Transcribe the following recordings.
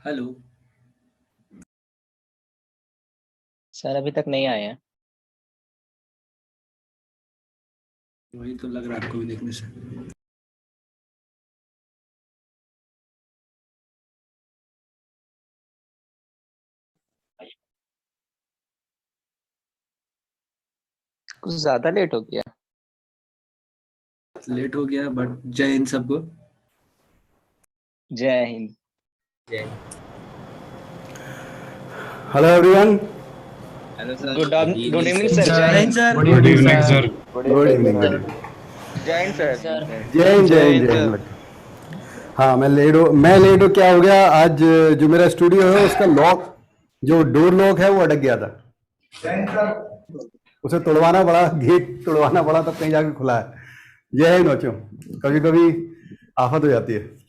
Hello. Sir अभी तक नहीं आए हैं। वही तो लग रहा है आपको भी देखने से। कुछ ज्यादा लेट हो गया। लेट हो गया बट जय हिंद सबको। जय हिंद। Hello everyone. Hello sir. Good evening sir. जय हिंद sir. Good evening sir. Good evening sir. Good जय हिंद सर। जय हिंद जय हिंद जय हिंद। हाँ मैं लेट हो क्या हो गया आज। जो मेरा स्टूडियो है उसका लॉक, जो डोर लॉक है वो अटक गया था। उसे तोड़वाना पड़ा, गेट तोड़वाना पड़ा, तब कहीं जाके खुला है। जय हिंद बच्चों। कभी कभी आफत हो जाती है।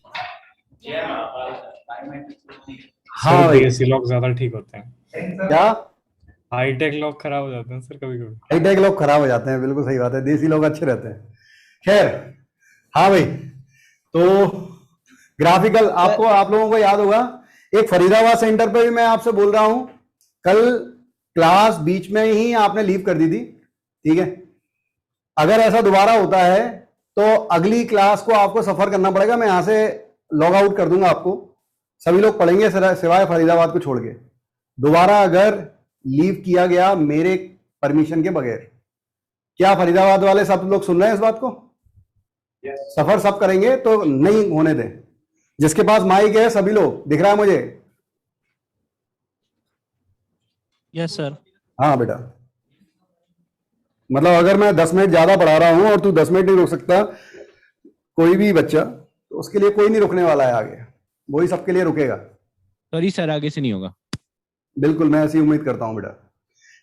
हाँ सर भाई। देसी लॉक ज्यादा ठीक होते हैं। क्या? हाईटेक लॉक खराब हो जाते हैं सर कभी कभी। हाईटेक लोग खराब हो जाते हैं, बिल्कुल सही बात है। देसी लोग अच्छे रहते हैं। खैर, हाँ भाई। तो ग्राफिकल आपको, आप लोगों को याद होगा, एक फरीदाबाद सेंटर पे भी मैं आपसे बोल रहा हूं, कल क्लास बीच में ही आपने लीव कर दी थी। ठीक है, अगर ऐसा दोबारा होता है तो अगली क्लास को आपको सफर करना पड़ेगा। मैं यहां से लॉग आउट कर दूंगा आपको, सभी लोग पढ़ेंगे सिवाय फरीदाबाद को छोड़ के। दोबारा अगर लीव किया गया मेरे परमिशन के बगैर, क्या फरीदाबाद वाले सब लोग सुन रहे हैं इस बात को? सफर सब करेंगे तो नहीं होने दें। जिसके पास माइक है सभी लोग, दिख रहा है मुझे? Yes sir. हाँ बेटा, मतलब अगर मैं 10 मिनट ज्यादा पढ़ा रहा हूं और तू 10 मिनट नहीं रोक सकता, कोई भी बच्चा, तो उसके लिए कोई नहीं रुकने वाला है आगे, वही सबके लिए रुकेगा। सॉरी सर, आगे से नहीं होगा। बिल्कुल, मैं ऐसी उम्मीद करता हूं बेटा।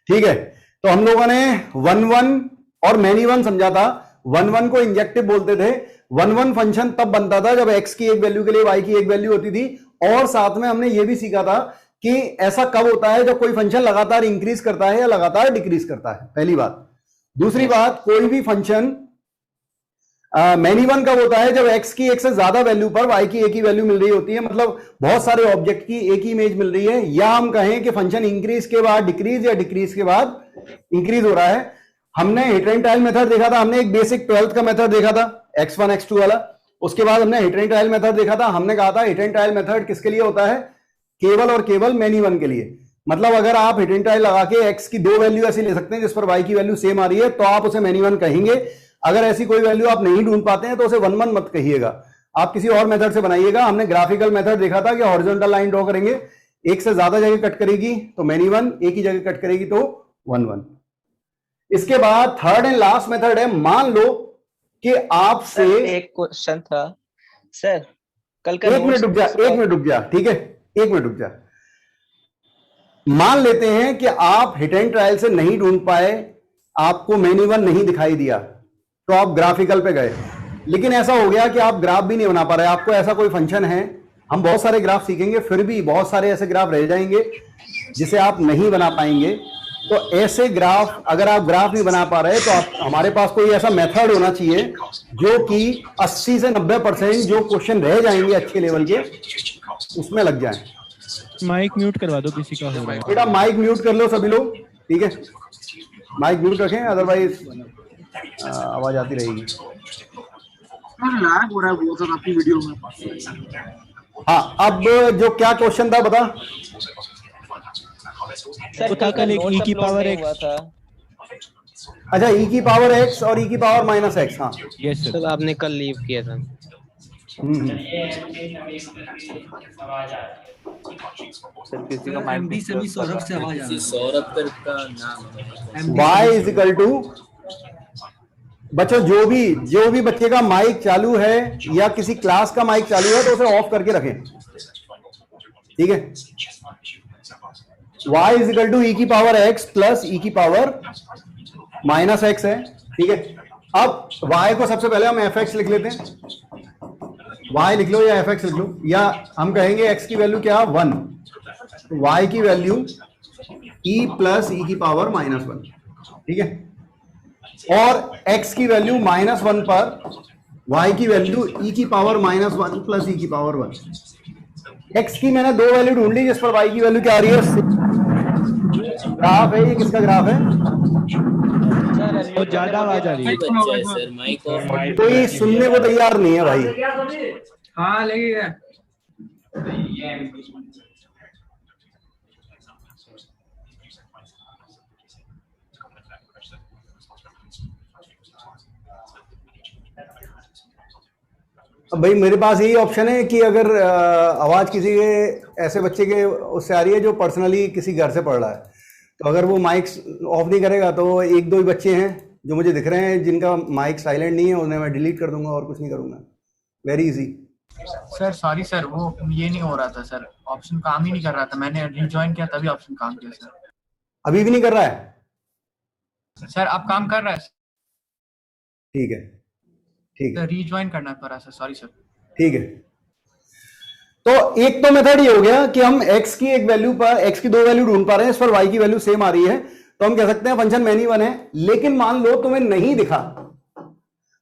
ठीक है, तो हम लोगों ने 1-1 और मैनी वन समझा था। 1-1 को इंजेक्टिव बोलते थे। 1-1 फंक्शन तब बनता था जब x की एक वैल्यू के लिए y की एक वैल्यू होती थी। और साथ में हमने यह भी सीखा था कि ऐसा कब होता है जब कोई फंक्शन लगातार इंक्रीज करता है या लगातार डिक्रीज करता है, पहली बात। दूसरी बात, कोई भी फंक्शन मैनी वन कब होता है जब x की एक से ज्यादा वैल्यू पर y की एक ही वैल्यू मिल रही होती है, मतलब बहुत सारे ऑब्जेक्ट की एक ही इमेज मिल रही है, या हम कहें कि फंक्शन इंक्रीज के बाद डिक्रीज या डिक्रीज के बाद इंक्रीज हो रहा है। हमने हिट एंड ट्रायल मेथड देखा था, हमने एक बेसिक 12th का मेथड देखा था x1 x2 वाला। उसके बाद हमने हिट एंड ट्रायल मेथड देखा था। हमने कहा था हिट एंड ट्रायल मेथड किसके लिए होता है? केवल और केवल मैनी वन के लिए। मतलब अगर आप हिट एंड ट्रायल लगा के x की दो वैल्यू ऐसी ले सकते हैं जिस पर y की वैल्यू सेम आ रही है, तो आप उसे मैनी वन कहेंगे। अगर ऐसी कोई वैल्यू आप नहीं ढूंढ पाते हैं तो उसे 1-1 मत कहिएगा, आप किसी और मेथड से बनाइएगा। हमने ग्राफिकल मेथड देखा था कि हॉरिजॉन्टल लाइन ड्रॉ करेंगे, एक से ज्यादा जगह कट करेगी तो मैनी वन, एक ही जगह कट करेगी तो 1-1। इसके बाद थर्ड एंड लास्ट मेथड है, मान लो कि आपसे एक क्वेश्चन था सर, कल का एक मिनट रुक जा, एक मिनट रुक जा, ठीक है, एक मिनट रुक जा। मान लेते हैं कि आप हिट एंड ट्रायल से नहीं ढूंढ पाए, आपको मैनी वन नहीं दिखाई दिया, तो आप ग्राफिकल पे गए। लेकिन ऐसा हो गया कि आप ग्राफ भी नहीं बना पा रहे, आपको ऐसा कोई फंक्शन है, हम बहुत सारे ग्राफ सीखेंगे, फिर भी बहुत सारे ऐसे ग्राफ रह जाएंगे जिसे आप नहीं बना पाएंगे। तो ऐसे ग्राफ, अगर आप ग्राफ नहीं बना पा रहे तो आप, हमारे पास कोई ऐसा मेथड होना चाहिए जो कि 80 से 90% जो क्वेश्चन रह जाएंगे अच्छे लेवल के, उसमें लग जाए। माइक म्यूट करवा दो, किसी का हो रहा है। बेटा माइक म्यूट कर लो सभी लोग, ठीक है, माइक म्यूट रखें, अदरवाइज आवाज आती रहेगी। लैग हो रहा है बहुत ज़्यादा आपकी वीडियो में। हाँ, अब जो क्या क्वेश्चन था बता। सर कल एक e की पावर हुआ x था। अच्छा, e की पावर x और e की पावर माइनस x। हाँ यस सर। आपने कल लीव किया था। सर किसी का माइक एमडी सभी सौरभ से आवाज आ रही है। सौरभ का नाम y इज इक्वल टू, बच्चों जो भी बच्चे का माइक चालू है या किसी क्लास का माइक चालू है तो उसे ऑफ करके रखें, ठीक है। y is equal to e की पावर x प्लस e की पावर माइनस x है, ठीक है। अब y को सबसे पहले हम fx लिख लेते हैं, y लिख लो या fx लिख लो, या हम कहेंगे x की वैल्यू क्या, 1, y की वैल्यू e प्लस e की पावर माइनस 1, ठीक है। और x की वैल्यू -1 पर y की वैल्यू e की पावर -1 प्लस e की पावर 1, एक्स की मैंने दो वैल्यू ढूंढ ली, जिस पर वाई की वैल्यू क्या आ रही है। ग्राफ है ये, किसका ग्राफ है? बहुत ज्यादा आवाज आ रही है। बच्चा है सर, माइक ऑफ। कोई सुनने को तैयार नहीं है भाई। हाँ लगेगा। अब भाई मेरे पास यही ऑप्शन है कि अगर आवाज किसी के ऐसे बच्चे के उससे आ रही है जो पर्सनली किसी घर से पढ़ रहा है, तो अगर वो माइक ऑफ नहीं करेगा तो एक दो ही बच्चे हैं जो मुझे दिख रहे हैं जिनका माइक साइलेंट नहीं है, उन्हें मैं डिलीट कर दूंगा और कुछ नहीं करूंगा। Very easy. Sir sorry sir, वो ये नहीं हो रहा था सर, ऑप्शन काम ही नहीं कर रहा था, मैंने रिज्वाइन किया तभी ऑप्शन काम किया सर। अभी भी नहीं कर रहा है? सर अब काम कर रहा है ठीक है, ठीक है, सर, रिज्वाइन करना पड़ा सर, सॉरी सर। ठीक है। तो एक तो मेथड ये हो गया कि हम x की एक वैल्यू पर x की दो वैल्यू ढूंढ पा रहे हैं, इस पर y की वैल्यू सेम आ रही है, तो हम कह सकते हैं फंक्शन मैनी वन है। लेकिन मान लो तुम्हें नहीं दिखा,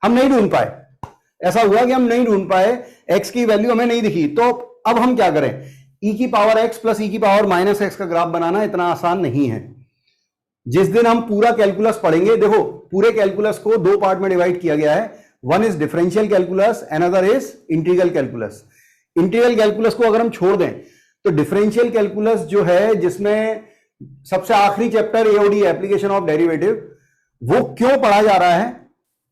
हम नहीं ढूंढ पाए, ऐसा हुआ कि हम नहीं ढूंढ पाए, x की वैल्यू हमें नहीं दिखी, तो अब हम क्या करें? e की पावर x प्लस e की पावर माइनस x का ग्राफ बनाना इतना आसान नहीं है। जिस दिन हम पूरा कैलकुलस पढ़ेंगे, देखो पूरे कैलकुलस को दो पार्ट में डिवाइड किया गया है, one is differential calculus, another is integral calculus. Integral calculus को अगर हम छोड़ दें तो डिफरेंशियल कैलकुलस जो है, जिसमें सबसे आखिरी chapter AOD application of derivative, वो क्यों पढ़ा जा रहा है?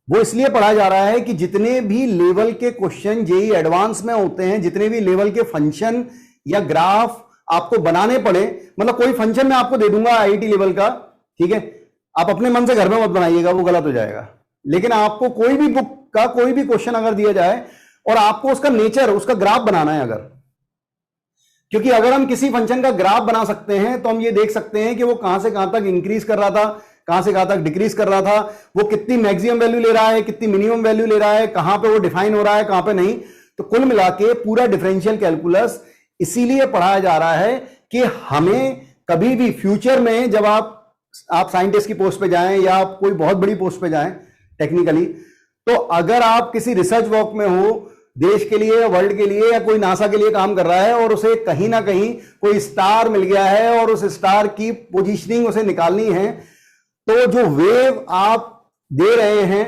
वो इसलिए पढ़ा जा रहा है कि जितने भी लेवल के क्वेश्चन जेई एडवांस में होते हैं, जितने भी लेवल के फंक्शन या ग्राफ आपको बनाने पड़े, मतलब कोई फंक्शन मैं आपको दे दूंगा आईआईटी लेवल का, ठीक है, आप अपने मन से घर में मत बनाइएगा, वो गलत हो जाएगा। लेकिन आपको कोई भी बुक का कोई भी क्वेश्चन अगर दिया जाए और आपको उसका नेचर, उसका ग्राफ बनाना है अगर, क्योंकि अगर हम किसी फंक्शन का ग्राफ बना सकते हैं तो हम ये देख सकते हैं कि वो कहां से कहां तक इंक्रीज कर रहा था, कहां से कहां तक डिक्रीज कर रहा था, वो कितनी मैक्सिमम वैल्यू ले रहा है, कितनी मिनिमम वैल्यू ले रहा है, कहां पे वो डिफाइन हो रहा है, कहां पे नहीं। तो कुल मिला के पूरा डिफरेंशियल कैलकुलस इसीलिए पढ़ाया जा रहा है कि हमें कभी भी फ्यूचर में जब आप साइंटिस्ट की पोस्ट पे जाएं या आप कोई बहुत बड़ी पोस्ट पे जाएं टेक्निकली, तो अगर आप किसी रिसर्च वर्क में हो, देश के लिए, वर्ल्ड के लिए, या कोई नासा के लिए काम कर रहा है और उसे कहीं ना कहीं कोई स्टार मिल गया है और उस स्टार की पोजीशनिंग उसे निकालनी है, तो जो वेव आप दे रहे हैं,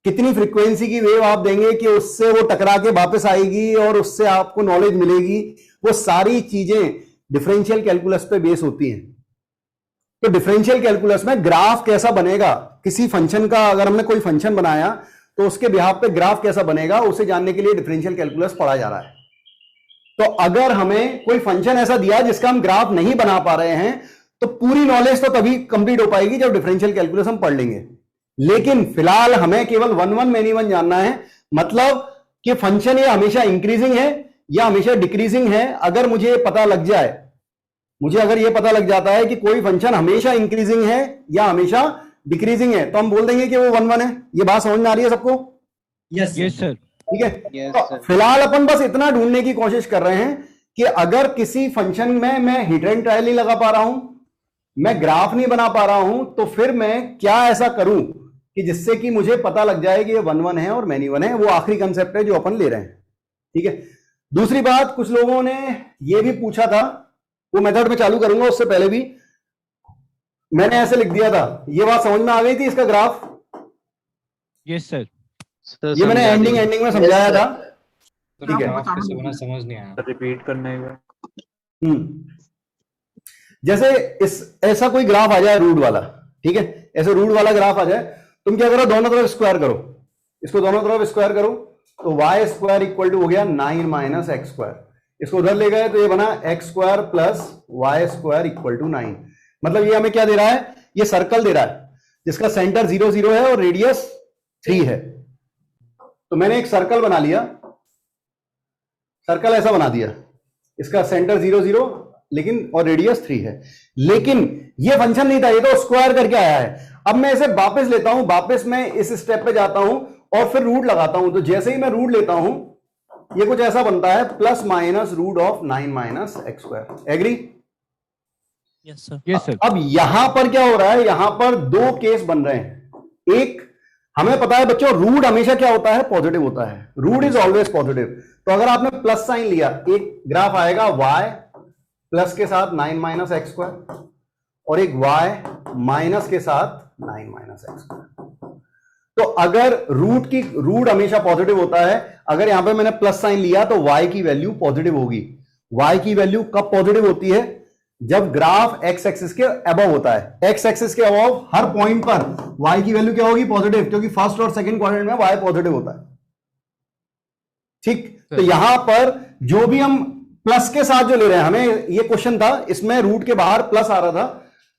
कितनी फ्रीक्वेंसी की वेव आप देंगे कि उससे वो टकरा के वापस आएगी और उससे आपको नॉलेज मिलेगी, वो सारी चीजें डिफरेंशियल कैलकुलस पे बेस होती हैं। तो डिफरेंशियल कैलकुलस में ग्राफ कैसा बनेगा किसी फंक्शन का, अगर हमने कोई फंक्शन बनाया तो उसके बिहाफ पे ग्राफ कैसा बनेगा, उसे जानने के लिए डिफरेंशियल कैलकुलस पढ़ा जा रहा है। तो अगर हमें कोई फंक्शन ऐसा दिया जिसका हम ग्राफ नहीं बना पा रहे हैं, तो पूरी नॉलेज तो तभी कंप्लीट हो पाएगी जब डिफरेंशियल कैलकुलस हम पढ़ लेंगे। लेकिन फिलहाल हमें केवल वन वन मैनी वन जानना है, मतलब कि फंक्शन ये हमेशा इंक्रीजिंग है या हमेशा डिक्रीजिंग है। अगर मुझे पता लग जाए, मुझे अगर ये पता लग जाता है कि कोई फंक्शन हमेशा इंक्रीजिंग है या हमेशा डिक्रीजिंग है, तो हम बोल देंगे कि वो वन वन है। ये बात समझ में आ रही है सबको? Yes sir. ठीक है। Yes, तो sir. फिलहाल अपन बस इतना ढूंढने की कोशिश कर रहे हैं कि अगर किसी फंक्शन में मैं हिट एंड ट्रायल नहीं लगा पा रहा हूं, मैं ग्राफ नहीं बना पा रहा हूं, तो फिर मैं क्या ऐसा करूं कि जिससे कि मुझे पता लग जाए कि ये वन वन है और मैनी वन है। वो आखिरी कंसेप्ट है जो अपन ले रहे हैं। ठीक है। दूसरी बात, कुछ लोगों ने ये भी पूछा था, वो मेथड में चालू करूंगा, उससे पहले भी मैंने ऐसे लिख दिया था। ये बात समझ में आ गई थी इसका ग्राफ? Yes sir. ये मैंने एंडिंग में समझाया था। ठीक है, कैसे बना समझ नहीं आया। रिपीट करने का। जैसे ऐसा कोई ग्राफ आ जाए रूट वाला, ठीक है, ऐसे रूट वाला ग्राफ आ जाए, तुम क्या करो, दोनों तरफ स्क्वायर करो, इसको दोनों तरफ स्क्वायर करो, तो वाई स्क्वायर इक्वल टू हो गया 9 माइनस एक्स स्क्वायर। इसको उधर ले गए तो ये बना x square plus y square equal to 9। मतलब ये हमें क्या दे रहा है? ये सर्कल दे रहा है जिसका सेंटर 0 0 है और रेडियस 3 है। तो मैंने एक सर्कल बना लिया, सर्कल ऐसा बना दिया, इसका सेंटर 0 0 लेकिन और रेडियस 3 है। लेकिन ये फंक्शन नहीं था, ये तो स्क्वायर करके आया है। अब मैं इसे वापस लेता हूं, वापस मैं इस स्टेप पे जाता हूं और फिर रूट लगाता हूं। तो जैसे ही मैं रूट लेता हूं, ये कुछ ऐसा बनता है, plus minus root of 9 minus x square. Agree? Yes sir. अब यहां पर क्या हो रहा है? यहां पर दो केस बन रहे हैं। एक, हमें पता है बच्चों रूट हमेशा क्या होता है, पॉजिटिव होता है, रूट इज ऑलवेज पॉजिटिव। तो अगर आपने प्लस साइन लिया, एक ग्राफ आएगा y प्लस के साथ 9 माइनस एक्स स्क्वायर और एक y माइनस के साथ 9 माइनस एक्स स्क्वायर। तो अगर रूट हमेशा पॉजिटिव होता है, अगर यहां पे मैंने प्लस साइन लिया तो y की वैल्यू पॉजिटिव होगी। y की वैल्यू कब पॉजिटिव होती है, जब ग्राफ x एक्सिस के अबव होता है। x एक्सिस के अबव हर पॉइंट पर y की वैल्यू क्या होगी, पॉजिटिव, क्योंकि फर्स्ट और सेकंड क्वाड्रेंट में y पॉजिटिव होता है। ठीक, तो यहां पर जो भी हम प्लस के साथ जो ले रहे हैं, हमें ये क्वेश्चन था, इसमें रूट के बाहर प्लस आ रहा था,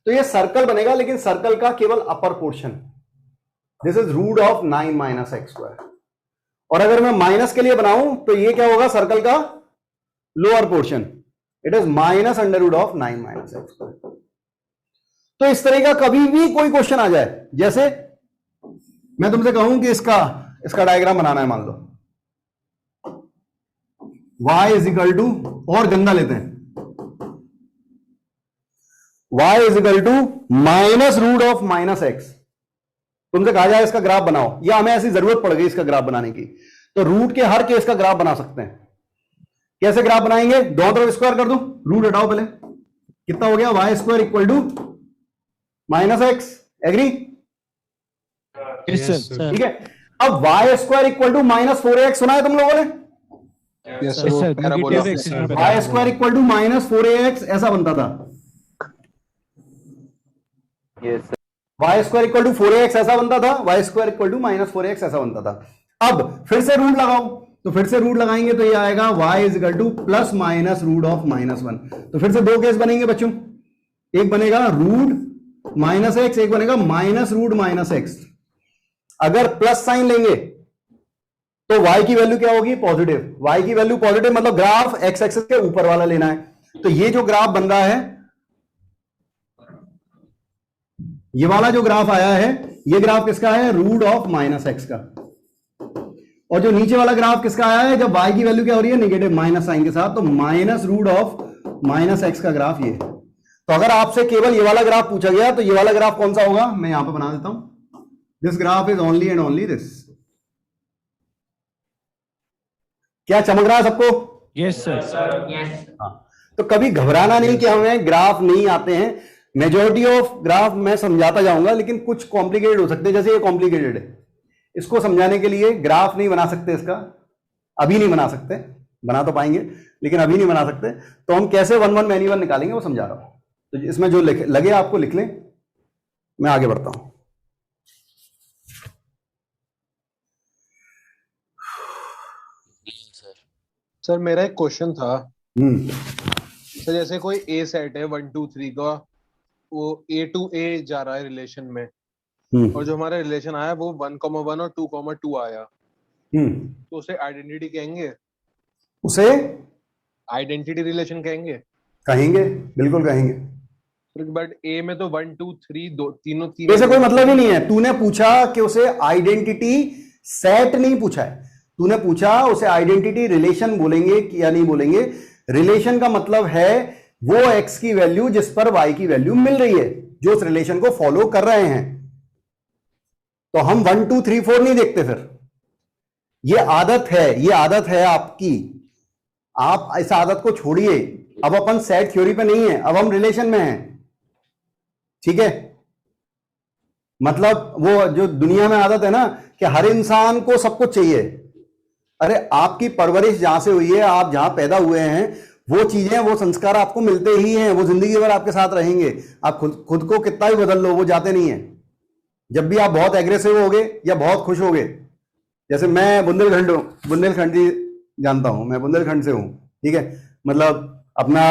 तो ये सर्कल बनेगा, लेकिन सर्कल का केवल upper portion, this is root of 9 minus x square. और अगर मैं माइनस के लिए बनाऊं तो ये क्या होगा, सर्कल का lower portion, it is minus under root of 9 minus x square. तो इस तरह का कभी भी कोई क्वेश्चन आ जाए, जैसे मैं तुमसे कहूं कि इसका डायग्राम बनाना है, मान लो y इज इक्वल टू, और गंदा लेते हैं, y is equal to minus root of minus x. तुमसे कहा जाए इसका ग्राफ बनाओ, या हमें ऐसी जरूरत पड़ गई इसका ग्राफ बनाने की, तो रूट के हर केस का ग्राफ बना सकते हैं। कैसे ग्राफ बनाएंगे, दोनों तरफ स्क्वायर कर दो, रूट हटाओ पहले, कितना हो गया, y square equal to minus x, agree? Yes, sir. ठीक है, अब y square equal to minus 4ax सुना है तुम लोगों ने? Yes, sir. Negative axis में y square equal to minus 4ax ऐसा बनता था। Y square equal to 4ax ऐसा बनता था, y square equal to minus 4ax ऐसा बनता था। अब फिर से रूट लगाओ, तो फिर से रूट लगाएंगे तो ये आएगा y is equal to plus minus root of minus 1। तो फिर से दो केस बनेंगे बच्चों, एक बनेगा रूट माइनस एक्स, एक बनेगा माइनस रूट माइनस एक्स। अगर प्लस साइन लेंगे तो y की वैल्यू क्या होगी, पॉजिटिव। y की वैल्यू पॉजिटिव मतलब ग्राफ x एक्सिस के ऊपर वाला लेना है। तो ये जो ग्राफ बन रहा है, ये वाला जो ग्राफ आया है, ये ग्राफ किसका है, रूट ऑफ माइनस एक्स का। और जो नीचे वाला ग्राफ किसका आया है, जब y की वैल्यू क्या हो रही है, नेगेटिव माइनस साइन के साथ, तो minus root of minus x का ग्राफ ये। तो अगर आपसे केवल ये वाला ग्राफ पूछा गया तो ये वाला ग्राफ कौन सा होगा, मैं यहां पे बना देता हूं, this graph is only and only this. क्या चमक रहा है सबको? Yes, sir. हाँ, तो कभी घबराना नहीं कि हमें ग्राफ नहीं आते हैं। मेजॉरिटी ऑफ ग्राफ मैं समझाता जाऊंगा, लेकिन कुछ कॉम्प्लिकेटेड हो सकते हैं, जैसे ये कॉम्प्लिकेटेड है, इसको समझाने के लिए ग्राफ नहीं बना सकते, इसका अभी नहीं बना सकते, बना तो पाएंगे लेकिन अभी नहीं बना सकते। तो हम कैसे 1 1 मैनी 1 निकालेंगे वो समझा रहा हूं। तो इसमें जो लगे आपको लिख लें, मैं आगे बढ़ता हूं। सर मेरा एक क्वेश्चन था सर, जैसे कोई ए सेट है 1 2 3 का, वो A to A जा रहा है रिलेशन में, और जो हमारा रिलेशन आया वो 1,1 और 2,2 आया, तो उसे आइडेंटिटी कहेंगे? उसे आइडेंटिटी रिलेशन कहेंगे? कहेंगे, बिल्कुल कहेंगे। बट ए में तो 1 2 3 तीनों ऐसे कोई मतलब ही नहीं है। तूने पूछा कि उसे आइडेंटिटी सेट नहीं पूछा है, तूने पूछा उसे आइडेंटिटी रिलेशन बोलेंगे या नहीं बोलेंगे। रिलेशन का मतलब है वो x की वैल्यू जिस पर y की वैल्यू मिल रही है, जो उस रिलेशन को फॉलो कर रहे हैं। तो हम 1 2 3 4 नहीं देखते। फिर ये आदत है आपकी, आप इस आदत को छोड़िए। अब अपन सेट थ्योरी पे नहीं है, अब हम रिलेशन में हैं, ठीक है। मतलब वो जो दुनिया में आदत है ना कि हर इंसान को सब कुछ चाहिए। अरे आपकी परवरिश जहां से हुई है, आप जहां पैदा हुए हैं, वो चीजें, वो संस्कार आपको मिलते ही हैं, वो जिंदगी भर आपके साथ रहेंगे। आप खुद को कितना भी बदल लो, वो जाते नहीं है। जब भी आप बहुत एग्रेसिव होगे या बहुत खुश होगे, जैसे मैं बुंदेलखंडी जानता हूं, मैं बुंदेलखंड से हूं, ठीक है। मतलब अपना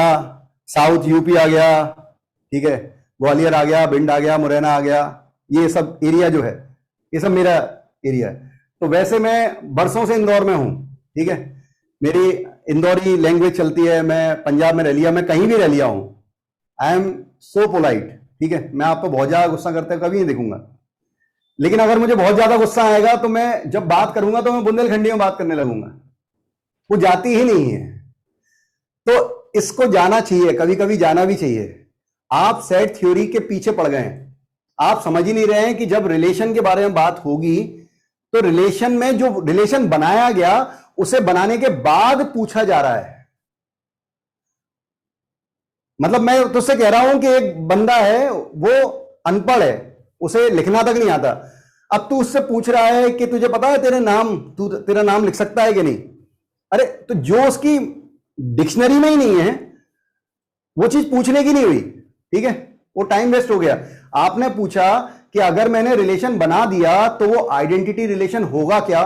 साउथ यूपी आ गया, ठीक है, ग्वालियर आ गया, भिंड आ गया, मुरैना आ गया, ये सब एरिया जो है, ये सब मेरा एरिया है। तो वैसे मैं बरसों से इंदौर में हूं, ठीक है, मेरी इंदौरी लैंग्वेज चलती है, मैं पंजाब में रह लिया, मैं कहीं भी रह लिया हूं। आई एम सो पोलाइट, ठीक है। मैं आपको बहुत ज्यादा गुस्सा करते कभी नहीं देखूंगा, लेकिन अगर मुझे बहुत ज्यादा गुस्सा आएगा तो मैं जब बात करूंगा तो मैं बुंदेलखंडी में बात करने लगूंगा, वो जाती ही नहीं है। तो इसको जाना चाहिए, कभी कभी जाना भी चाहिए। आप सेट थ्योरी के पीछे पड़ गए हैं, आप समझ ही नहीं रहे हैं कि जब रिलेशन के बारे में बात होगी तो रिलेशन में जो रिलेशन बनाया गया उसे बनाने के बाद पूछा जा रहा है। मतलब मैं तुझसे कह रहा हूं कि एक बंदा है, वो अनपढ़ है, उसे लिखना तक नहीं आता। अब तू उससे पूछ रहा है कि तुझे पता है तेरा नाम लिख सकता है कि नहीं? अरे तो जो उसकी डिक्शनरी में ही नहीं है वो चीज पूछने की नहीं हुई, ठीक है, वो टाइम वेस्ट हो गया। आपने पूछा कि अगर मैंने रिलेशन बना दिया तो वो आइडेंटिटी रिलेशन होगा क्या?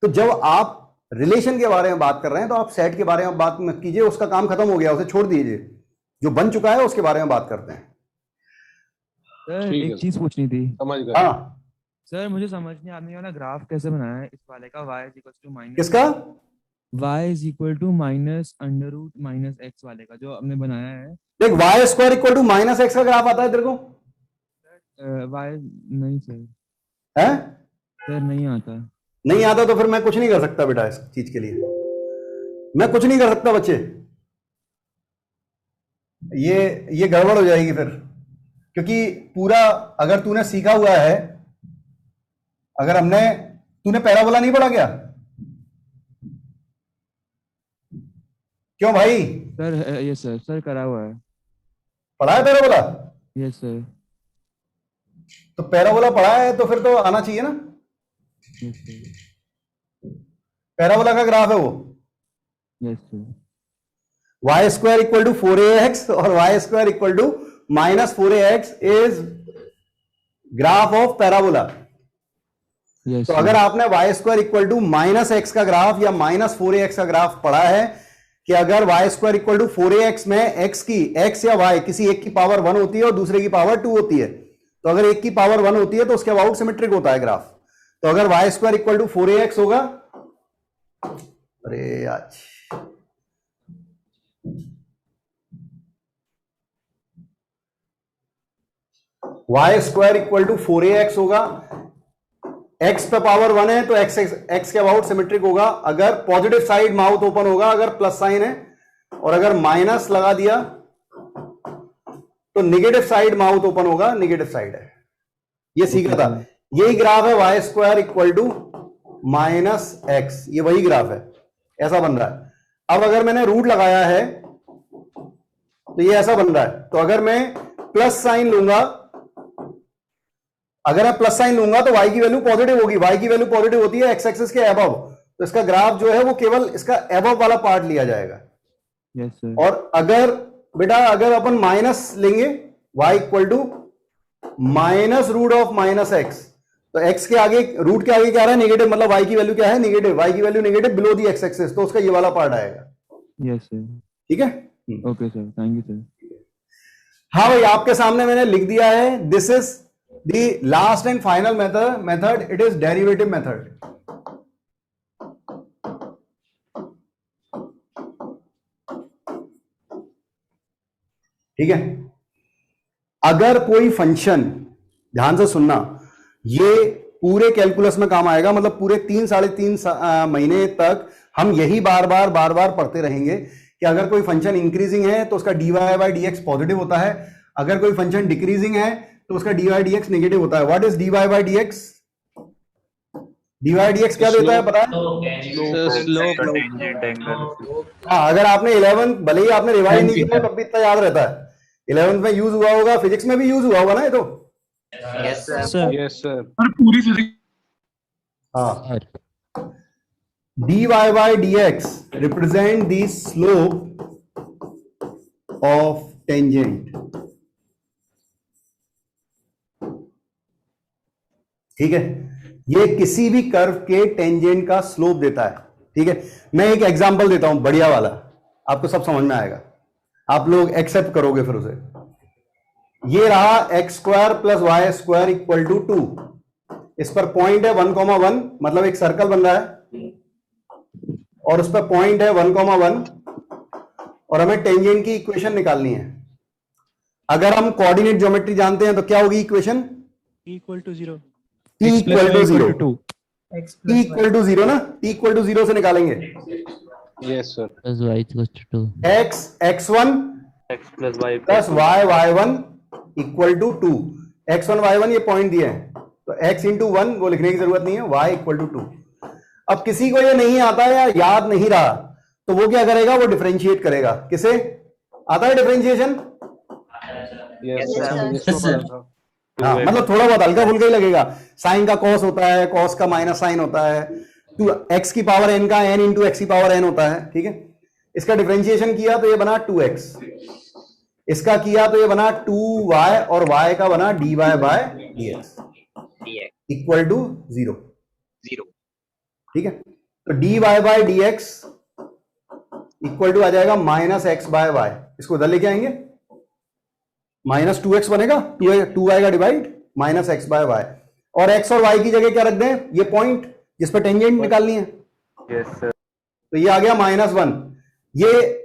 तो जब आप रिलेशन के बारे में बात कर रहे हैं तो आप सेट के बारे में बात मत कीजिए, उसका काम खत्म हो गया, उसे छोड़ दीजिए। जो बन चुका है उसके बारे में बात करते हैं। सर ठीक है एक चीज पूछनी थी। समझ गए। हाँ, सर मुझे समझ नहीं आपने वाला ग्राफ कैसे बनाया है इस वाले का, y is equal to minus किसका? y is equal to minus under root minus x वाले का जो आपने बनाया है। देख, y square equal to minus x का ग्राफ आता है तेरे को? y नहीं सर, है? सर नहीं आता। नहीं आता तो फिर मैं कुछ नहीं कर सकता बेटा, इस चीज के लिए मैं कुछ नहीं कर सकता बच्चे। ये गड़बड़ हो जाएगी फिर, क्योंकि पूरा अगर तूने सीखा हुआ है, अगर तूने पैराबोला नहीं पढ़ा क्या? क्यों भाई? सर यस सर, सर करा हुआ है। पढ़ा है पैराबोला? Yes sir. तो पैराबोला पढ़ा है तो फिर तो आना चाहिए ना। Yes sir. पैराबोला का ग्राफ है वो, yes sir. Y square equal to 4ax और y square equal to minus 4ax is graph of parabola. Yes तो अगर आपने y square equal to minus x का ग्राफ या माइनस 4ax का ग्राफ पढ़ा है कि अगर Y square equal to 4ax में एक्स या वाई किसी एक की पावर 1 होती है और दूसरे की पावर 2 होती है, तो अगर एक की पावर 1 होती है तो उसके अबाउट सिमेट्रिक होता है ग्राफ। तो अगर Y square equal to 4ax होगा, अरे आज Y square equal to 4ax होगा, x पे पावर 1 है तो x के अबाउट सिमेट्रिक होगा। अगर पॉजिटिव साइड माउथ ओपन होगा, अगर प्लस साइन है, और अगर माइनस लगा दिया तो निगेटिव साइड माउथ ओपन होगा, निगेटिव साइड है। ये सीखा था, यही ग्राफ है y square equal to minus x, ये वही ग्राफ है, ऐसा बन रहा है। अब अगर मैंने रूट लगाया है तो ये ऐसा बन रहा है। तो अगर मैं प्लस साइन लूंगा, अगर मैं प्लस साइन लूंगा तो y की वैल्यू पॉजिटिव होगी, y की वैल्यू पॉजिटिव होती है एक्स एक्सिस के अबव, तो इसका ग्राफ जो है वो केवल इसका अबव वाला पार्ट लिया जाएगा। Yes sir. और अगर बेटा अगर अपन माइनस लेंगे, y equal to minus root of minus x, तो x के आगे रूट के आगे क्या आ रहा है? नेगेटिव, मतलब y की वैल्यू क्या है? नेगेटिव, y की value negative below the x axis, तो उसका ये वाला पार्ट आएगा। Yes sir. ठीक है, okay sir, thank you sir. हाँ भाई, आपके सामने मैंने लिख दिया है, this is the last and final method, it is derivative method. ठीक है, अगर कोई फंक्शन, ध्यान से सुनना, ये पूरे कैलकुलस में काम आएगा, मतलब पूरे 3-3.5 महीने तक हम यही बार बार पढ़ते रहेंगे कि अगर कोई फंक्शन इंक्रीजिंग है तो उसका dy by d x positive होता है, अगर कोई फंक्शन डिक्रीजिंग है तो उसका dy डी एक्स नेगेटिव होता है। What is dy by d x? dy D x क्या देता है पता है? हाँ, अगर आपने 11 भले ही आपने रिवाइज नहीं किया तब भी इतना याद रहता है, 11th में यूज हुआ होगा, फिजिक्स में भी यूज हुआ होगा ना ये तो। Yes sir. Sir yes sir. पूरी फिजिक्स। हाँ, dy by dx represent the slope of tangent। ठीक है, ये किसी भी कर्व के टेंजेंट का स्लोप देता है। ठीक है, मैं एक एग्जांपल देता हूं बढ़िया वाला, आपको सब समझ में आएगा, आप लोग एक्सेप्ट करोगे फिर उसे। ये रहा x square plus y square equal to 2, इस पर पॉइंट है 1,1, मतलब एक सर्कल बन रहा है और उस पर पॉइंट है 1,1 और हमें टेंजेंट की इक्वेशन निकालनी है। अगर हम कोऑर्डिनेट ज्योमेट्री जानते हैं तो क्या होगी equation? Equal to 0, t equal to 0, 2 t equal to 0 ना, t इक्वल टू 0 से निकालेंगे। Yes sir. Plus y equal to 2 x x1 x plus y plus y y1 equal to 2, x1 y1 ये point दिए हैं, तो x into 1 वो लिखने की जरूरत नहीं है, y इक्वल टू 2। अब किसी को ये नहीं आता है या याद नहीं रहा तो वो क्या करेगा, वो डिफरेंशिएट करेगा। किसे आता है डिफरेंशिएशन? हाँ, मतलब थोड़ा बहुत हल्का फुल्का ही लगेगा। साइन का कॉस होता है, कॉस का माइनस साइन होता है, टू एक्स की पावर एन का एन इंटू एक्स की पावर एन होता है। ठीक है, इसका डिफरेंशिएशन किया तो ये बना 2x, इसका किया तो ये बना 2y और y का बना dy by dx equal to 0। ठीक है, तो dy by dx equal to आ जाएगा माइनस एक्स बाय वाई। इसको उधर लेके आएंगे, माइनस 2x बनेगा, 2y का divide minus x by y, और x और y की जगह क्या रख दें, ये पॉइंट जिस पर टेंजेंट निकालनी है। तो ये आ गया -1। ये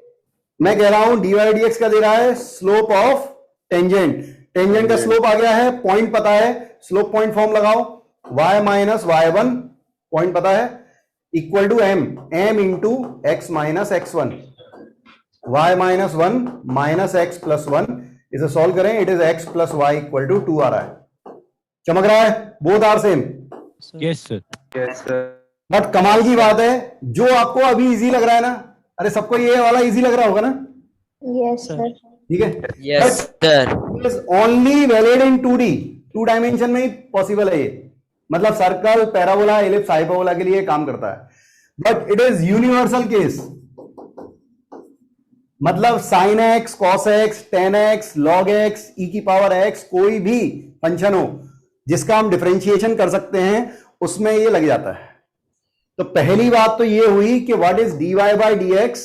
मैं कह रहा हूं dy dx का दे रहा है स्लोप ऑफ टेंजेंट। टेंजेंट का स्लोप आ गया है, पॉइंट पता है, स्लोप पॉइंट फॉर्म लगाओ, y माइनस y1 पॉइंट पता है equal to m into x minus x1, y minus 1 minus x plus 1। इसे सॉल्व करें, it is x plus y equal to 2 आ रहा है। चमक रहा है, both are same. Yes sir. But कमाल की बात है, जो आपको अभी इजी लग रहा है ना, अरे सबको ये वाला इजी लग रहा होगा ना? Yes sir. ठीक है, Yes, sir. Only valid in 2D, 2 dimension में ही पॉसिबल है ये। मतलब सर्कल, पैराबोला, एलिप्स, हाइपरबोला के लिए काम करता है, but it is universal case. मतलब sine x, cos x, tan x, log x, e की पावर एक्स, कोई भी फंक्शन हो जिसका हम डिफरेंशिएशन कर सकते हैं उसमें ये लग जाता है। तो पहली बात तो ये हुई कि what is dy by dx,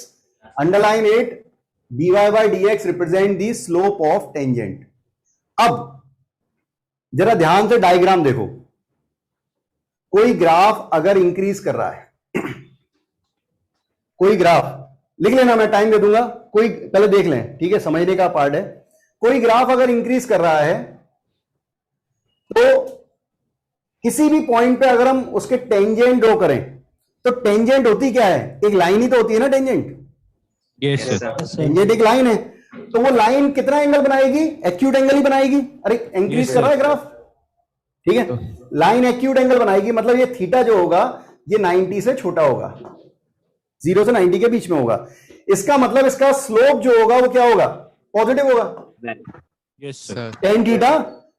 underline it, dy by dx represent the slope of tangent. अब जरा ध्यान से डायग्राम देखो, कोई ग्राफ अगर इंक्रीज कर रहा है कोई ग्राफ लिख लेना, मैं टाइम दे दूंगा, कोई पहले देख लें, ठीक है, समझने का पार्ट है। कोई ग्राफ अगर इंक्रीज कर रहा है तो किसी भी पॉइंट पे अगर हम उसके टेंजेंट ड्रॉ करें तो टेंजेंट होती क्या है, एक लाइन ही तो होती है ना टेंजेंट। Yes sir. टेंजेंट एक लाइन है, तो वो लाइन कितना एंगल बनाएगी, एक्यूट एंगल ही बनाएगी। अरे इंक्रीज कर रहा है ग्राफ, ठीक है, लाइन एक्यूट एंगल बनाएगी, मतलब ये थीटा जो होगा ये 90 से छोटा होगा, 0 से 90 के बीच में होगा। इसका मतलब इसका स्लोप जो होगा वो क्या होगा, पॉजिटिव होगा। Yes sir. टेन थीटा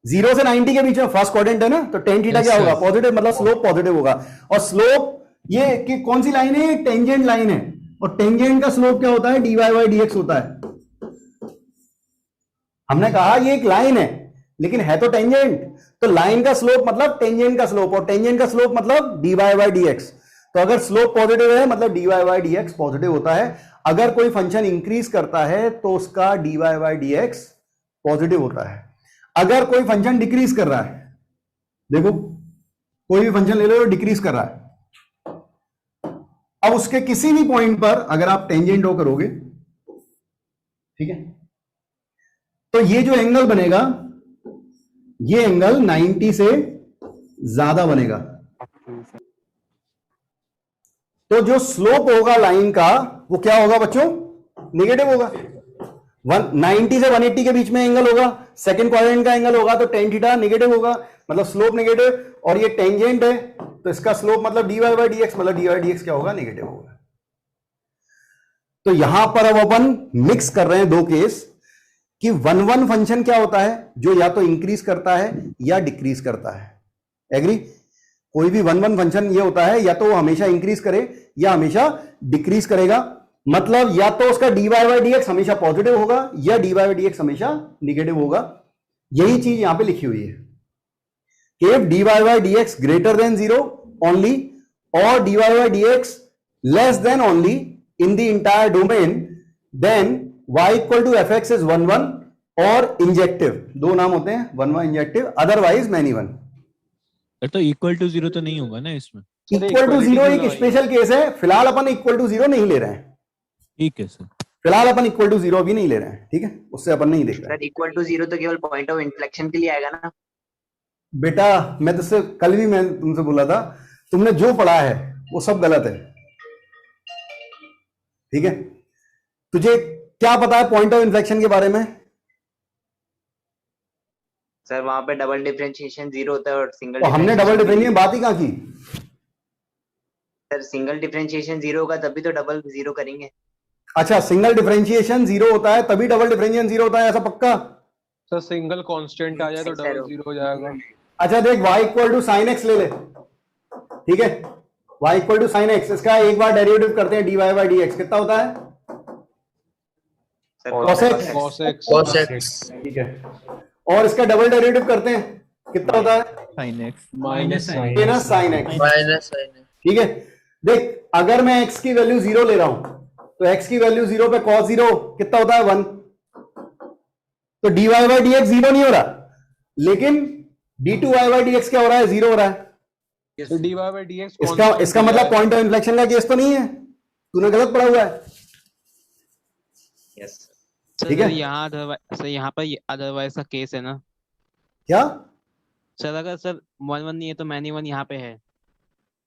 0 से 90 के बीच में फर्स्ट क्वाड्रेंट है ना, तो टेन थीटा क्या होगा, पॉजिटिव, मतलब स्लोप पॉजिटिव होगा। और स्लोप ये कि कौन सी लाइन है, टेंजेंट लाइन है, और टेंजेंट का स्लोप क्या होता है, dy बाय dx होता है। हमने कहा ये एक लाइन है लेकिन है तो टेंजेंट, तो लाइन का स्लोप मतलब टेंजेंट का स्लोप, और टेंजेंट का स्लोप मतलब dy बाय dx। तो अगर स्लोप पॉजिटिव है मतलब dy बाय dx पॉजिटिव होता है। अगर कोई फंक्शन इंक्रीज करता है तो उसका dy बाय dx पॉजिटिव होता है। अगर कोई फंक्शन डिक्रीज कर रहा है, देखो कोई भी फंक्शन ले लो डिक्रीज कर रहा है, अब उसके किसी भी पॉइंट पर अगर आप टेंजेंट ड्रॉ करोगे, ठीक है, तो ये जो एंगल बनेगा ये एंगल 90 से ज्यादा बनेगा। तो जो स्लोप होगा लाइन का वो क्या होगा बच्चों, नेगेटिव होगा। 90 से 180 के बीच में एंगल होगा, सेकंड क्वाड्रेंट का एंगल होगा, तो टेन थीटा नेगेटिव होगा, मतलब स्लोप नेगेटिव। और ये टेंजेंट है तो इसका स्लोप मतलब dy बाय dx, मतलब dy बाय dx क्या होगा, नेगेटिव होगा। तो यहां पर अब अपन मिक्स कर रहे हैं दो केस कि 1 फंक्शन क्या होता है, जो या तो इंक्रीज करता है या डिक्रीज करता है। एग्री? कोई भी 1 फंक्शन ये होता है या तो वो हमेशा इंक्रीज करे या हमेशा डिक्रीज करेगा। मतलब या तो उसका dy बाय dx हमेशा पॉजिटिव होगा या dy बाय dx हमेशा निगेटिव होगा। यही चीज यहां पे लिखी हुई है कि if dy by dx greater than 0 only और dy by dx less than only in the entire domain, then y equal to fx is 1 और इंजेक्टिव। दो नाम होते हैं, 1 इंजेक्टिव, अदरवाइज मैनी वन। तो इक्वल टू 0 तो नहीं होगा ना इसमें? इक्वल टू 0 एक स्पेशल केस है, फिलहाल अपन इक्वल टू 0 नहीं ले रहे हैं। ठीक है सर। फिलहाल अपन इक्वल टू 0 भी नहीं ले रहे हैं, ठीक है, उससे अपन नहीं देख रहे हैं। सर इक्वल टू 0 तो केवल पॉइंट ऑफ इन्फ्लेक्शन के लिए आएगा ना? बेटा मैं तुझसे कल भी मैं तुमसे बोला था, तुमने जो पढ़ा है वो सब गलत है, ठीक है। तुझे क्या पता है पॉइंट ऑफ इन्फ्लेक्शन के बारे में? सर वहाँ पे डबल डिफरेंशिएशन 0 होता है और सिंगल तो हमने डबल डिफरेंशिएशन बात ही कहाँ की? सर सिंगल डिफरेंशिएशन 0 होगा तभी तो डबल 0 करेंगे। अच्छा, सिंगल डिफरेंशिएशन 0 होता है तभी डबल डिफरेंशिएशन 0 होता है, ऐसा पक्का? सर सिंगल कांस्टेंट आ जाए तो डबल 0 हो जाएगा। अच्छा देख, y equal to sine x ले ले, ठीक है, y equal to sine x, इसका एक बार डेरिवेटिव करते हैं dy बाई dx, कितना होता है? cos x, ठीक है, और इसका डबल डेरिवेटिव करते हैं, कितना होता है? sin x minus sine x, ठीक है। देख, अगर मैं x की वैल्यू 0 ले रहा हूं तो x की वैल्यू 0 पे cos 0 कितना होता है? 1। तो dy बाई dx 0 नहीं हो रहा, लेकिन d2y बाई dx क्या हो रहा है? 0 हो रहा है। तो dy बाई dx इसका मतलब पॉइंट ऑफ इन्फ्लेक्शन का केस तो नहीं है, तूने गलत पढ़ा हुआ है, यस ठीक है। सर यहाँ पर अदरवाइज का केस है ना? क्या सर अगर सर 1 1 नहीं है तो मैनी 1 यहाँ पे है।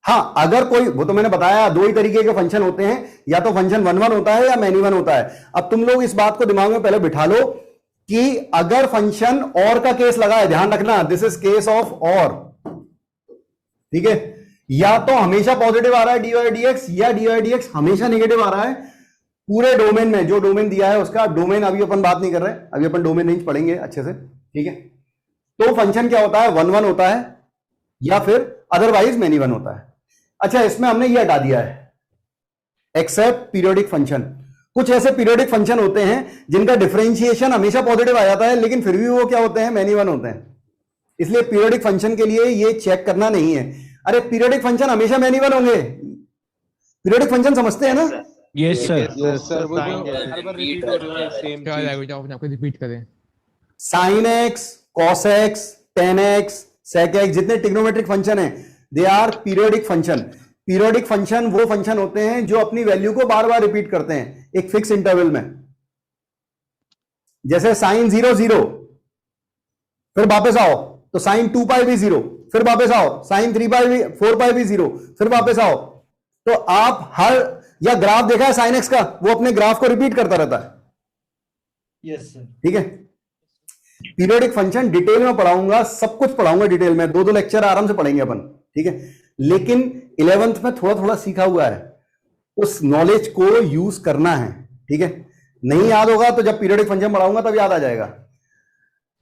हाँ, अगर कोई, वो तो मैंने बताया, दो ही तरीके के फंक्शन होते हैं, या तो फंक्शन 1 1 होता है या मैनी 1 होता है। अब तुम लोग इस बात को दिमाग में पहले बिठा लो कि अगर फंक्शन और का केस लगा है, ध्यान रखना, दिस इज केस ऑफ और, ठीक है, या तो हमेशा पॉजिटिव आ रहा है dy dx, या dy dx हमेशा नेगेटिव आ रहा है पूरे डोमेन में, जो डोमेन दिया है उसका डोमेन, अभी अपन बात नहीं कर रहे, अभी अपन डोमेन रेंज पढ़ेंगे अच्छे से, ठीक है। तो फंक्शन क्या होता है? 1 1 होता है या फिर अदरवाइज मैनी 1 होता है। अच्छा, इसमें हमने ये हटा दिया है, एक्सेप्ट पीरियोडिक फंक्शन। कुछ ऐसे पीरियोडिक फंक्शन होते हैं जिनका डिफरेंशिएशन हमेशा पॉजिटिव आ जाता है, लेकिन फिर भी वो क्या होते हैं? मैनी 1 होते हैं। इसलिए पीरियोडिक फंक्शन के लिए ये चेक करना नहीं है। अरे पीरियोडिक फंक्शन हमेशा मैनी 1 होंगे, पीरियोडिक फंक्शन समझते हैं ना? Yes sir. सर वो रिपीट हो रहा है सेम चीज। रिपीट करें। Sine x, cos x, tan x, sec x, जितने ट्रिग्नोमेट्रिक फंक्शन है, they are periodic function. Periodic function वो फंक्शन होते हैं जो अपनी वैल्यू को बार बार रिपीट करते हैं एक फिक्स इंटरवल में। जैसे साइन 0 0, फिर वापस आओ तो साइन 2 पाई भी 0, फिर वापस आओ साइन 3 पाई भी 4 पाई भी 0, फिर वापस आओ। तो आप हर, या ग्राफ देखा है साइन एक्स का, वो अपने ग्राफ को रिपीट करता रहता है। Yes sir. ठीक है, पीरियोडिक फंक्शन डिटेल में पढ़ाऊंगा, सब कुछ पढ़ाऊंगा डिटेल में, 2 लेक्चर आराम से पढ़ेंगे अपन, ठीक है। लेकिन 11th में थोड़ा थोड़ा सीखा हुआ है, उस नॉलेज को यूज करना है, ठीक है। नहीं याद होगा तो जब पीरियोडिक फंक्शन पढ़ाऊंगा तब याद आ जाएगा।